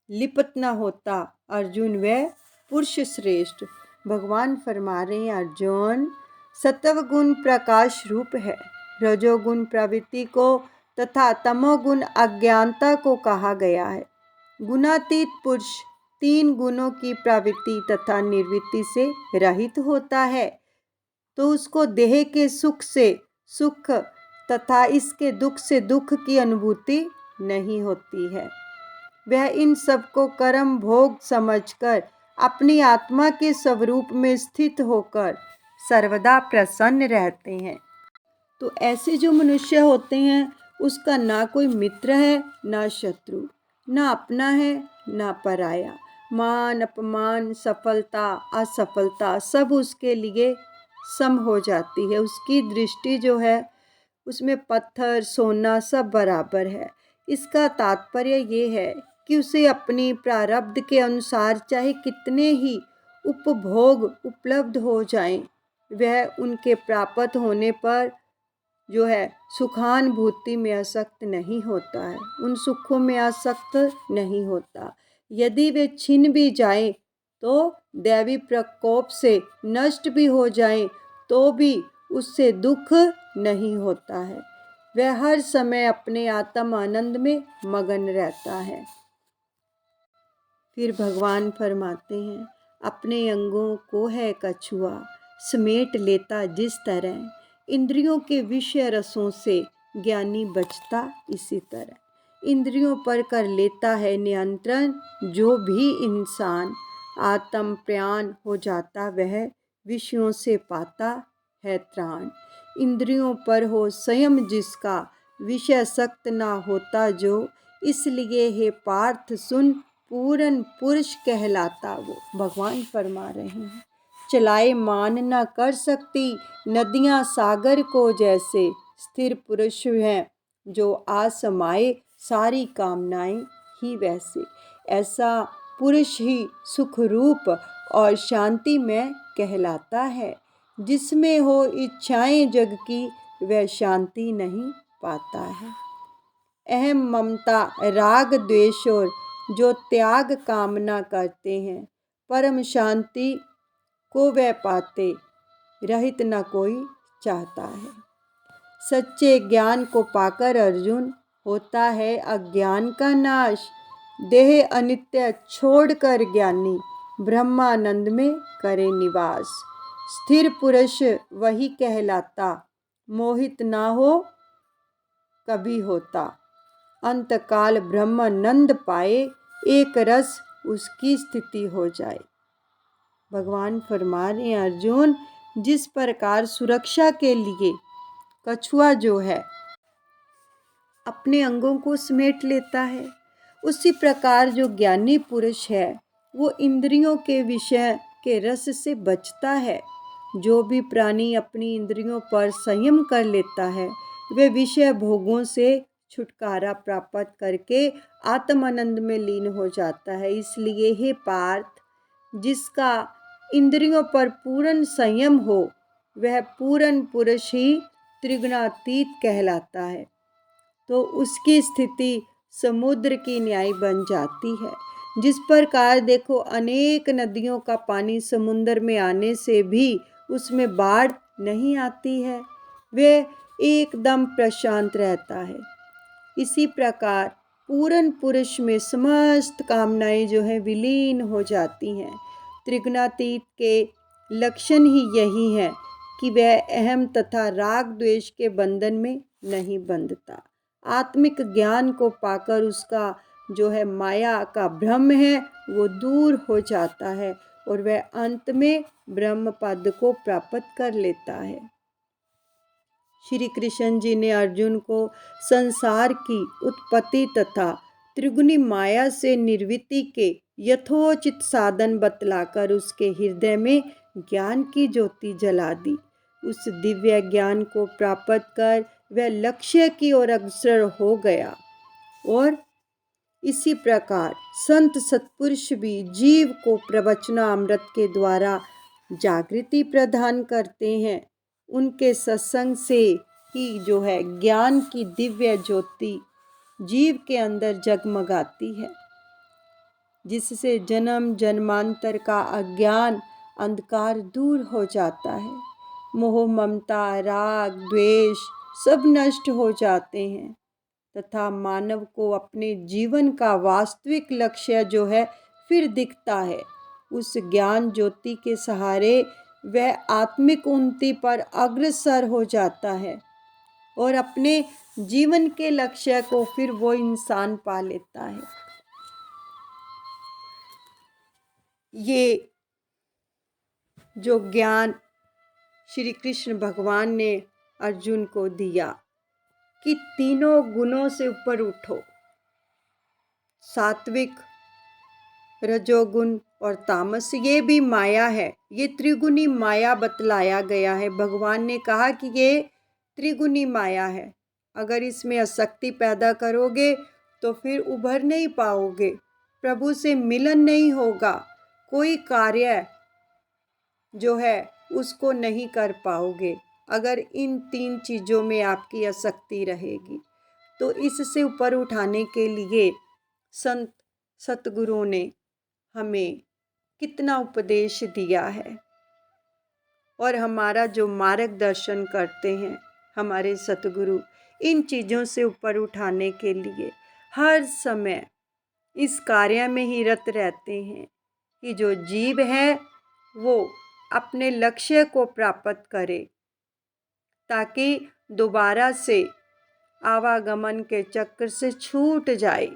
S1: लिप्त न होता। अर्जुन वह पुरुष श्रेष्ठ। भगवान फरमा रहे हैं, अर्जुन सत्व गुण प्रकाश रूप है, रजोगुण प्रवृत्ति को तथा तमोगुण अज्ञानता को कहा गया है। गुणातीत पुरुष 3 गुणों की प्रवृत्ति तथा निर्वृत्ति से रहित होता है, तो उसको देह के सुख से सुख तथा इसके दुख से दुख की अनुभूति नहीं होती है। वह इन सबको कर्म भोग समझकर अपनी आत्मा के स्वरूप में स्थित होकर सर्वदा प्रसन्न रहते हैं। तो ऐसे जो मनुष्य होते हैं उसका ना कोई मित्र है ना शत्रु, ना अपना है ना पराया। मान अपमान सफलता असफलता सब उसके लिए सम हो जाती है। उसकी दृष्टि जो है उसमें पत्थर सोना सब बराबर है। इसका तात्पर्य ये है कि उसे अपनी प्रारब्ध के अनुसार चाहे कितने ही उपभोग उपलब्ध हो जाएं, वह उनके प्राप्त होने पर जो है सुखानुभूति में आसक्त नहीं होता है, उन सुखों में आसक्त नहीं होता। यदि वे छिन भी जाएं तो दैवी प्रकोप से नष्ट भी हो जाएं तो भी उससे दुख नहीं होता है। वह हर समय अपने आत्म आनंद में मगन रहता है। फिर भगवान फरमाते हैं, अपने अंगों को है कछुआ समेट लेता जिस तरह, इंद्रियों के विषय रसों से ज्ञानी बचता इसी तरह। इंद्रियों पर कर लेता है नियंत्रण जो भी इंसान, आत्म प्रयाण हो जाता वह विषयों से पाता है त्राण। इंद्रियों पर हो संयम जिसका, विषय सक्त ना होता जो, इसलिए हे पार्थ सुन पूर्ण पुरुष कहलाता वो। भगवान फरमा रहे हैं, चलाए मान न कर सकती नदियाँ सागर को जैसे, स्थिर पुरुष हैं जो आसमाए सारी कामनाएं ही वैसे। ऐसा पुरुष ही सुख रूप और शांति में कहलाता है, जिसमें हो इच्छाएं जग की वह शांति नहीं पाता है। अहम ममता राग द्वेष और जो त्याग कामना करते हैं, परम शांति को वह पाते रहित न कोई चाहता है। सच्चे ज्ञान को पाकर अर्जुन होता है अज्ञान का नाश। देह अनित्य छोड़कर ज्ञानी ब्रह्मानंद में करे निवास। स्थिर पुरुष वही कहलाता मोहित ना हो कभी होता। अंतकाल ब्रह्मानंद पाए एक रस उसकी स्थिति हो जाए। भगवान फरमा रहे हैं, अर्जुन जिस प्रकार सुरक्षा के लिए कछुआ जो है अपने अंगों को समेट लेता है, उसी प्रकार जो ज्ञानी पुरुष है वो इंद्रियों के विषय के रस से बचता है। जो भी प्राणी अपनी इंद्रियों पर संयम कर लेता है वे विषय भोगों से छुटकारा प्राप्त करके आत्मानंद में लीन हो जाता है। इसलिए हे पार्थ, जिसका इंद्रियों पर पूर्ण संयम हो वह पूर्ण पुरुष ही त्रिगुणातीत कहलाता है। तो उसकी स्थिति समुद्र की न्याय बन जाती है। जिस प्रकार देखो अनेक नदियों का पानी समुद्र में आने से भी उसमें बाढ़ नहीं आती है, वह एकदम प्रशांत रहता है। इसी प्रकार पूर्ण पुरुष में समस्त कामनाएं जो हैं विलीन हो जाती हैं। त्रिगुणातीत के लक्षण ही यही है कि वह अहम तथा राग द्वेष के बंधन में नहीं बंधता। आत्मिक ज्ञान को पाकर उसका जो है माया का भ्रम है वो दूर हो जाता है और वह अंत में ब्रह्म पद को प्राप्त कर लेता है। श्री कृष्ण जी ने अर्जुन को संसार की उत्पत्ति तथा त्रिगुणी माया से निर्वृत्ति के यथोचित साधन बतलाकर उसके हृदय में ज्ञान की ज्योति जला दी। उस दिव्य ज्ञान को प्राप्त कर वह लक्ष्य की ओर अग्रसर हो गया। और इसी प्रकार संत सत्पुरुष भी जीव को प्रवचनामृत के द्वारा जागृति प्रदान करते हैं। उनके सत्संग से ही जो है ज्ञान की दिव्य ज्योति जीव के अंदर जगमगाती है, जिससे जन्म जन्मांतर का अज्ञान अंधकार दूर हो जाता है। मोह ममता राग द्वेष सब नष्ट हो जाते हैं तथा मानव को अपने जीवन का वास्तविक लक्ष्य जो है फिर दिखता है। उस ज्ञान ज्योति के सहारे वह आत्मिक उन्नति पर अग्रसर हो जाता है और अपने जीवन के लक्ष्य को फिर वो इंसान पा लेता है। ये जो ज्ञान श्री कृष्ण भगवान ने अर्जुन को दिया कि तीनों गुणों से ऊपर उठो, सात्विक रजोगुण और तामस, ये भी माया है। ये त्रिगुणी माया बतलाया गया है। भगवान ने कहा कि ये त्रिगुणी माया है, अगर इसमें आसक्ति पैदा करोगे तो फिर उभर नहीं पाओगे, प्रभु से मिलन नहीं होगा, कोई कार्य जो है उसको नहीं कर पाओगे अगर इन तीन चीज़ों में आपकी आसक्ति रहेगी। तो इससे ऊपर उठाने के लिए संत सतगुरुओं ने हमें कितना उपदेश दिया है और हमारा जो मार्गदर्शन करते हैं हमारे सतगुरु, इन चीज़ों से ऊपर उठाने के लिए हर समय इस कार्य में ही रत रहते हैं कि जो जीव है वो अपने लक्ष्य को प्राप्त करे, ताकि दोबारा से आवागमन के चक्र से छूट जाए।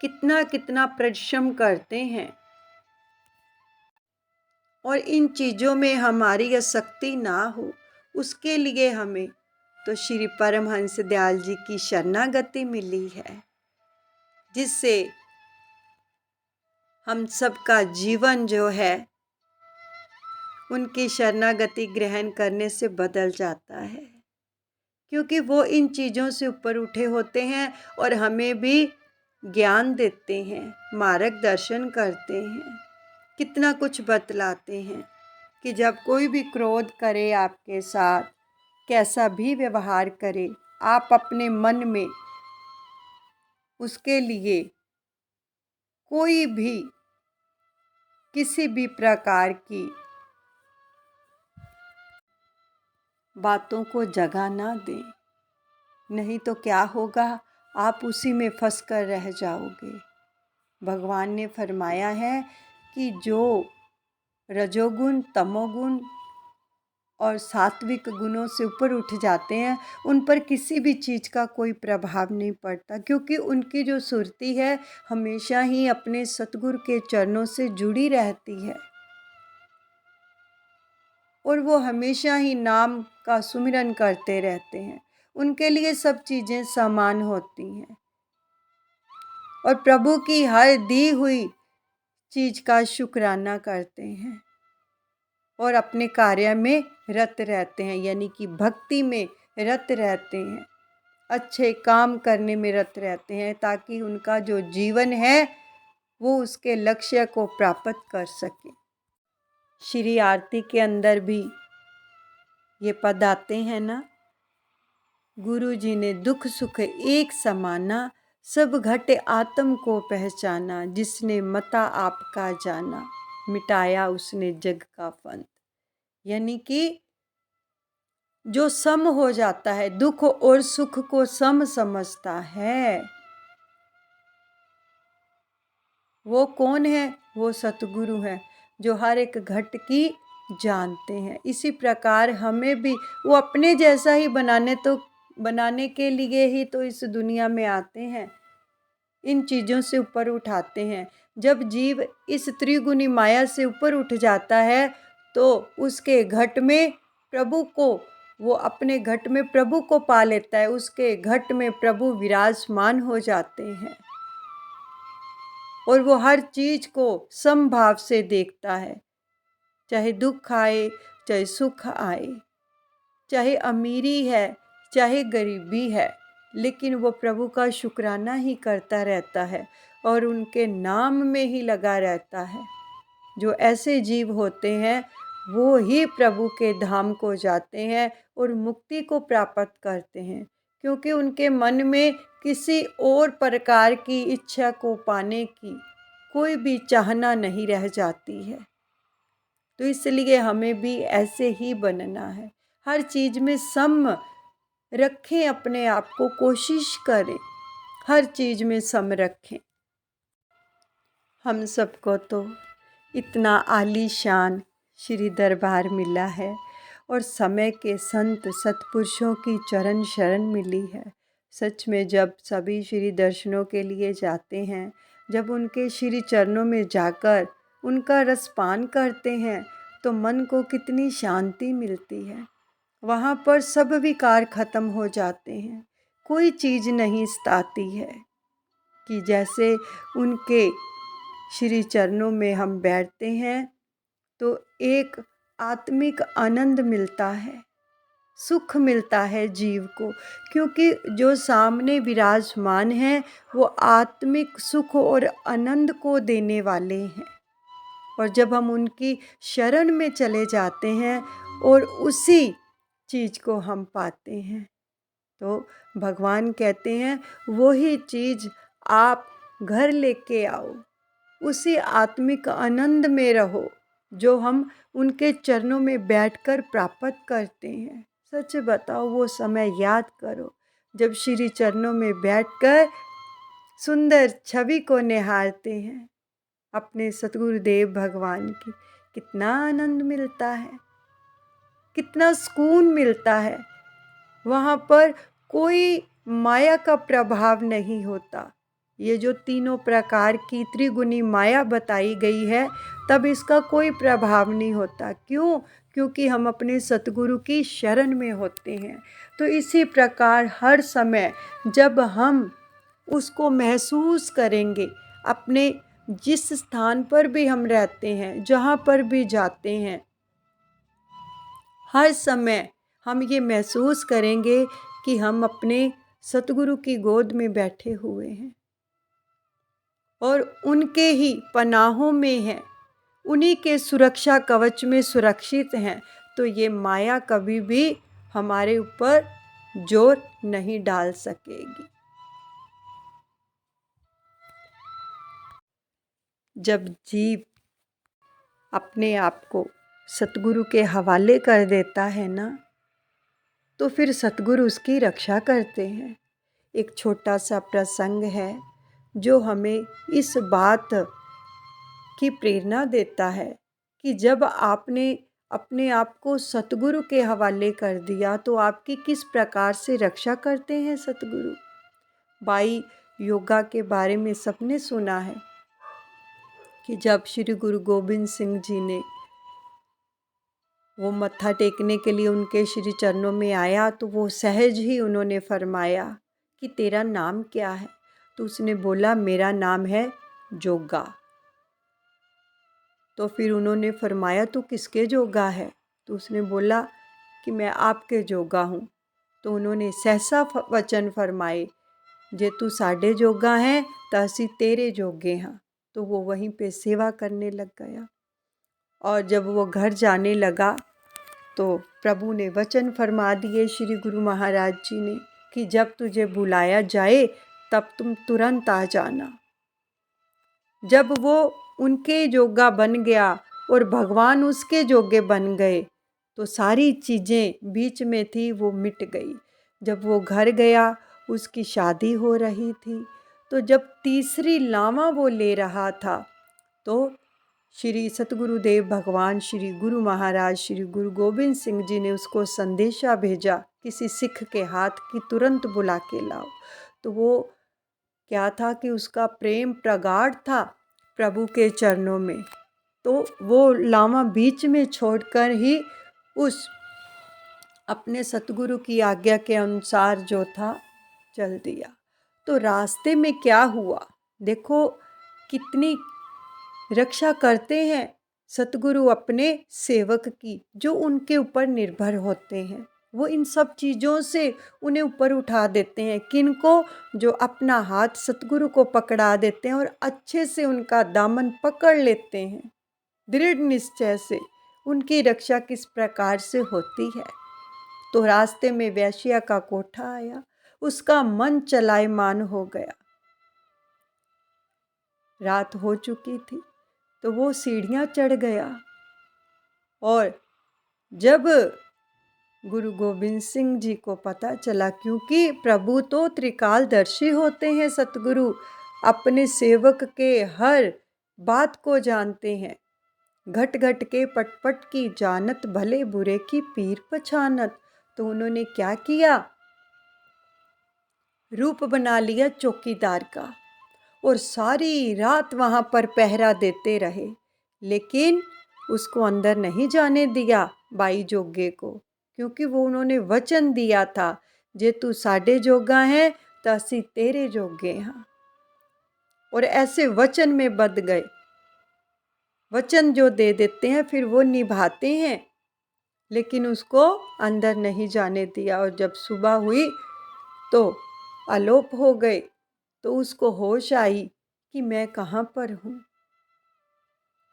S1: कितना कितना परिश्रम करते हैं और इन चीज़ों में हमारी आसक्ति ना हो, उसके लिए हमें तो श्री परमहंस दयाल जी की शरणागति मिली है, जिससे हम सबका जीवन जो है उनकी शरणागति ग्रहण करने से बदल जाता है, क्योंकि वो इन चीज़ों से ऊपर उठे होते हैं और हमें भी ज्ञान देते हैं, मार्गदर्शन करते हैं, कितना कुछ बतलाते हैं कि जब कोई भी क्रोध करे आपके साथ, कैसा भी व्यवहार करे, आप अपने मन में उसके लिए कोई भी किसी भी प्रकार की बातों को जगह ना दें, नहीं तो क्या होगा, आप उसी में फंस कर रह जाओगे। भगवान ने फरमाया है कि जो रजोगुण तमोगुण और सात्विक गुणों से ऊपर उठ जाते हैं उन पर किसी भी चीज़ का कोई प्रभाव नहीं पड़ता, क्योंकि उनकी जो सुरती है हमेशा ही अपने सतगुरु के चरणों से जुड़ी रहती है और वो हमेशा ही नाम का सुमिरन करते रहते हैं। उनके लिए सब चीज़ें समान होती हैं और प्रभु की हर दी हुई चीज़ का शुक्राना करते हैं और अपने कार्य में रत रहते हैं, यानी कि भक्ति में रत रहते हैं, अच्छे काम करने में रत रहते हैं, ताकि उनका जो जीवन है वो उसके लक्ष्य को प्राप्त कर सके। श्री आरती के अंदर भी ये पद आते हैं ना, गुरु जी ने दुख सुख एक समाना, सब घट आत्म को पहचाना, जिसने मता आपका जाना, मिटाया उसने जग का फंद। यानी कि जो सम हो जाता है, दुख और सुख को सम समझता है, वो कौन है? वो सतगुरु है, जो हर एक घट की जानते हैं। इसी प्रकार हमें भी वो अपने जैसा ही बनाने के लिए ही तो इस दुनिया में आते हैं, इन चीज़ों से ऊपर उठाते हैं। जब जीव इस त्रिगुणी माया से ऊपर उठ जाता है तो उसके घट में प्रभु को, वो अपने घट में प्रभु को पा लेता है, उसके घट में प्रभु विराजमान हो जाते हैं और वो हर चीज़ को समभाव से देखता है, चाहे दुख आए चाहे सुख आए, चाहे अमीरी है चाहे गरीबी है, लेकिन वो प्रभु का शुक्राना ही करता रहता है और उनके नाम में ही लगा रहता है। जो ऐसे जीव होते हैं वो ही प्रभु के धाम को जाते हैं और मुक्ति को प्राप्त करते हैं, क्योंकि उनके मन में किसी और प्रकार की इच्छा को पाने की कोई भी चाहना नहीं रह जाती है। तो इसलिए हमें भी ऐसे ही बनना है। हर चीज़ में सम रखें, अपने आप को कोशिश करें, हर चीज़ में सम रखें। हम सबको तो इतना आलीशान श्री दरबार मिला है और समय के संत सत्पुरुषों की चरण शरण मिली है। सच में जब सभी श्री दर्शनों के लिए जाते हैं, जब उनके श्री चरणों में जाकर उनका रसपान करते हैं, तो मन को कितनी शांति मिलती है। वहाँ पर सब विकार खत्म हो जाते हैं, कोई चीज़ नहीं सताती है। कि जैसे उनके श्री चरणों में हम बैठते हैं तो एक आत्मिक आनंद मिलता है, सुख मिलता है जीव को, क्योंकि जो सामने विराजमान है वो आत्मिक सुख और आनंद को देने वाले हैं। और जब हम उनकी शरण में चले जाते हैं और उसी चीज़ को हम पाते हैं, तो भगवान कहते हैं वही चीज़ आप घर लेके आओ, उसी आत्मिक आनंद में रहो जो हम उनके चरणों में बैठकर प्राप्त करते हैं। सच बताओ, वो समय याद करो जब श्री चरणों में बैठकर सुंदर छवि को निहारते हैं अपने सतगुरुदेव भगवान की, कितना आनंद मिलता है, कितना सुकून मिलता है। वहाँ पर कोई माया का प्रभाव नहीं होता। ये जो तीनों प्रकार की त्रिगुणी माया बताई गई है, तब इसका कोई प्रभाव नहीं होता। क्यों? क्योंकि हम अपने सतगुरु की शरण में होते हैं। तो इसी प्रकार हर समय जब हम उसको महसूस करेंगे, अपने जिस स्थान पर भी हम रहते हैं, जहाँ पर भी जाते हैं, हर समय हम ये महसूस करेंगे कि हम अपने सतगुरु की गोद में बैठे हुए हैं और उनके ही पनाहों में हैं, उन्हीं के सुरक्षा कवच में सुरक्षित हैं। तो ये माया कभी भी हमारे ऊपर जोर नहीं डाल सकेगी। जब जीव अपने आप को सतगुरु के हवाले कर देता है ना, तो फिर सतगुरु उसकी रक्षा करते हैं। एक छोटा सा प्रसंग है जो हमें इस बात की प्रेरणा देता है कि जब आपने अपने आप को सतगुरु के हवाले कर दिया तो आपकी किस प्रकार से रक्षा करते हैं सतगुरु। बाई योगा के बारे में सबने सुना है कि जब श्री गुरु गोबिंद सिंह जी ने वो मत्था टेकने के लिए उनके श्री चरणों में आया, तो वो सहज ही उन्होंने फरमाया कि तेरा नाम क्या है? तो उसने बोला मेरा नाम है जोगा। तो फिर उन्होंने फरमाया तू किसके जोगा है? तो उसने बोला कि मैं आपके जोगा हूँ। तो उन्होंने सहसा वचन फरमाए जे तू साढ़े जोगा है तो असी तेरे जोगे हाँ। तो वो वहीं पे सेवा करने लग गया। और जब वो घर जाने लगा तो प्रभु ने वचन फरमा दिए श्री गुरु महाराज जी ने कि जब तुझे बुलाया जाए तब तुम तुरंत आ जाना। जब वो उनके जोगा बन गया और भगवान उसके जोगे बन गए तो सारी चीज़ें बीच में थी वो मिट गई। जब वो घर गया, उसकी शादी हो रही थी, तो जब तीसरी लामा वो ले रहा था तो श्री सतगुरुदेव भगवान श्री गुरु महाराज श्री गुरु गोबिंद सिंह जी ने उसको संदेशा भेजा किसी सिख के हाथ कि तुरंत बुला के लाओ। तो वो क्या था कि उसका प्रेम प्रगाढ़ था प्रभु के चरणों में, तो वो लामा बीच में छोड़कर ही उस अपने सतगुरु की आज्ञा के अनुसार जो था चल दिया। तो रास्ते में क्या हुआ, देखो कितनी रक्षा करते हैं सतगुरु अपने सेवक की, जो उनके ऊपर निर्भर होते हैं। वो इन सब चीज़ों से उन्हें ऊपर उठा देते हैं। किनको? जो अपना हाथ सतगुरु को पकड़ा देते हैं और अच्छे से उनका दामन पकड़ लेते हैं, दृढ़ निश्चय से उनकी रक्षा किस प्रकार से होती है। तो रास्ते में वैश्या का कोठा आया, उसका मन चलायमान हो गया। रात हो चुकी थी तो वो सीढ़ियाँ चढ़ गया और जब गुरु गोविंद सिंह जी को पता चला, क्योंकि प्रभु तो त्रिकालदर्शी होते हैं, सतगुरु अपने सेवक के हर बात को जानते हैं। घट घट के पट पट की जानत, भले बुरे की पीर पछानत। तो उन्होंने क्या किया, रूप बना लिया चौकीदार का और सारी रात वहाँ पर पहरा देते रहे, लेकिन उसको अंदर नहीं जाने दिया बाई जोगे को, क्योंकि वो उन्होंने वचन दिया था, जे तू साडे जोगा है तो असी तेरे जोगे हाँ। और ऐसे वचन में बंध गए। वचन जो दे देते हैं फिर वो निभाते हैं, लेकिन उसको अंदर नहीं जाने दिया। और जब सुबह हुई तो अलोप हो गए, तो उसको होश आई कि मैं कहाँ पर हूँ।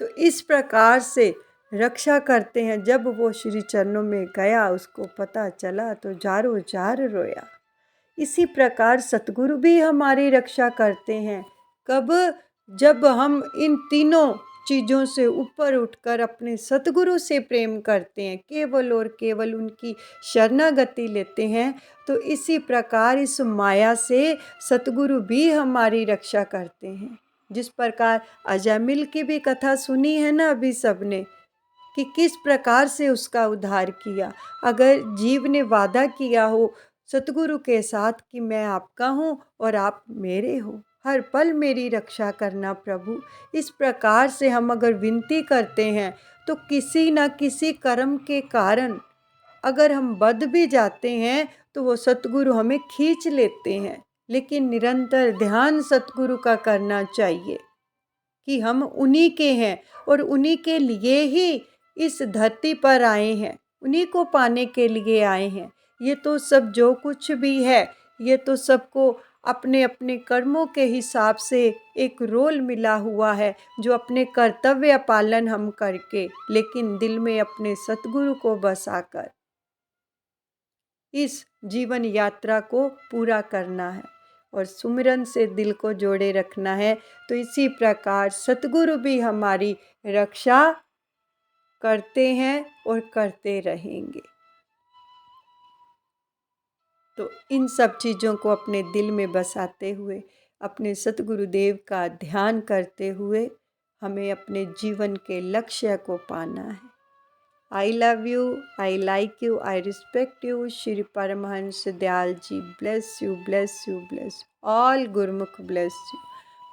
S1: तो इस प्रकार से रक्षा करते हैं। जब वो श्री चरणों में गया, उसको पता चला तो जारो जार रोया। इसी प्रकार सतगुरु भी हमारी रक्षा करते हैं। कब, जब हम इन तीनों चीज़ों से ऊपर उठकर अपने सतगुरु से प्रेम करते हैं, केवल और केवल उनकी शरणागति लेते हैं, तो इसी प्रकार इस माया से सतगुरु भी हमारी रक्षा करते हैं। जिस प्रकार अजामिल की भी कथा सुनी है ना अभी सबने, कि किस प्रकार से उसका उद्धार किया। अगर जीव ने वादा किया हो सतगुरु के साथ कि मैं आपका हूँ और आप मेरे हो, हर पल मेरी रक्षा करना प्रभु, इस प्रकार से हम अगर विनती करते हैं तो किसी न किसी कर्म के कारण अगर हम बद भी जाते हैं तो वो सतगुरु हमें खींच लेते हैं। लेकिन निरंतर ध्यान सतगुरु का करना चाहिए कि हम उन्हीं के हैं और उन्हीं के लिए ही इस धरती पर आए हैं, उन्हीं को पाने के लिए आए हैं। ये तो सब जो कुछ भी है, ये तो सबको अपने अपने कर्मों के हिसाब से एक रोल मिला हुआ है, जो अपने कर्तव्य पालन हम करके, लेकिन दिल में अपने सतगुरु को बसाकर इस जीवन यात्रा को पूरा करना है और सुमिरन से दिल को जोड़े रखना है। तो इसी प्रकार सतगुरु भी हमारी रक्षा करते हैं और करते रहेंगे। तो इन सब चीज़ों को अपने दिल में बसाते हुए, अपने सतगुरुदेव का ध्यान करते हुए हमें अपने जीवन के लक्ष्य को पाना है। I love you, I like you, I respect you. Shri Paramhans Dayal ji bless you, bless you, bless you. All Gurmukh bless you.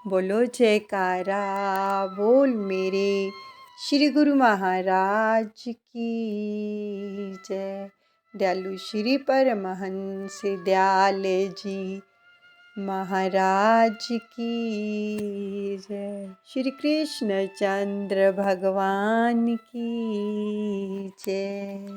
S1: बोलो जयकारा बोल मेरे श्री गुरु महाराज की जय। दयालु श्री परमहंस दयाल जी महाराज की जय। श्री कृष्ण चंद्र भगवान की जय।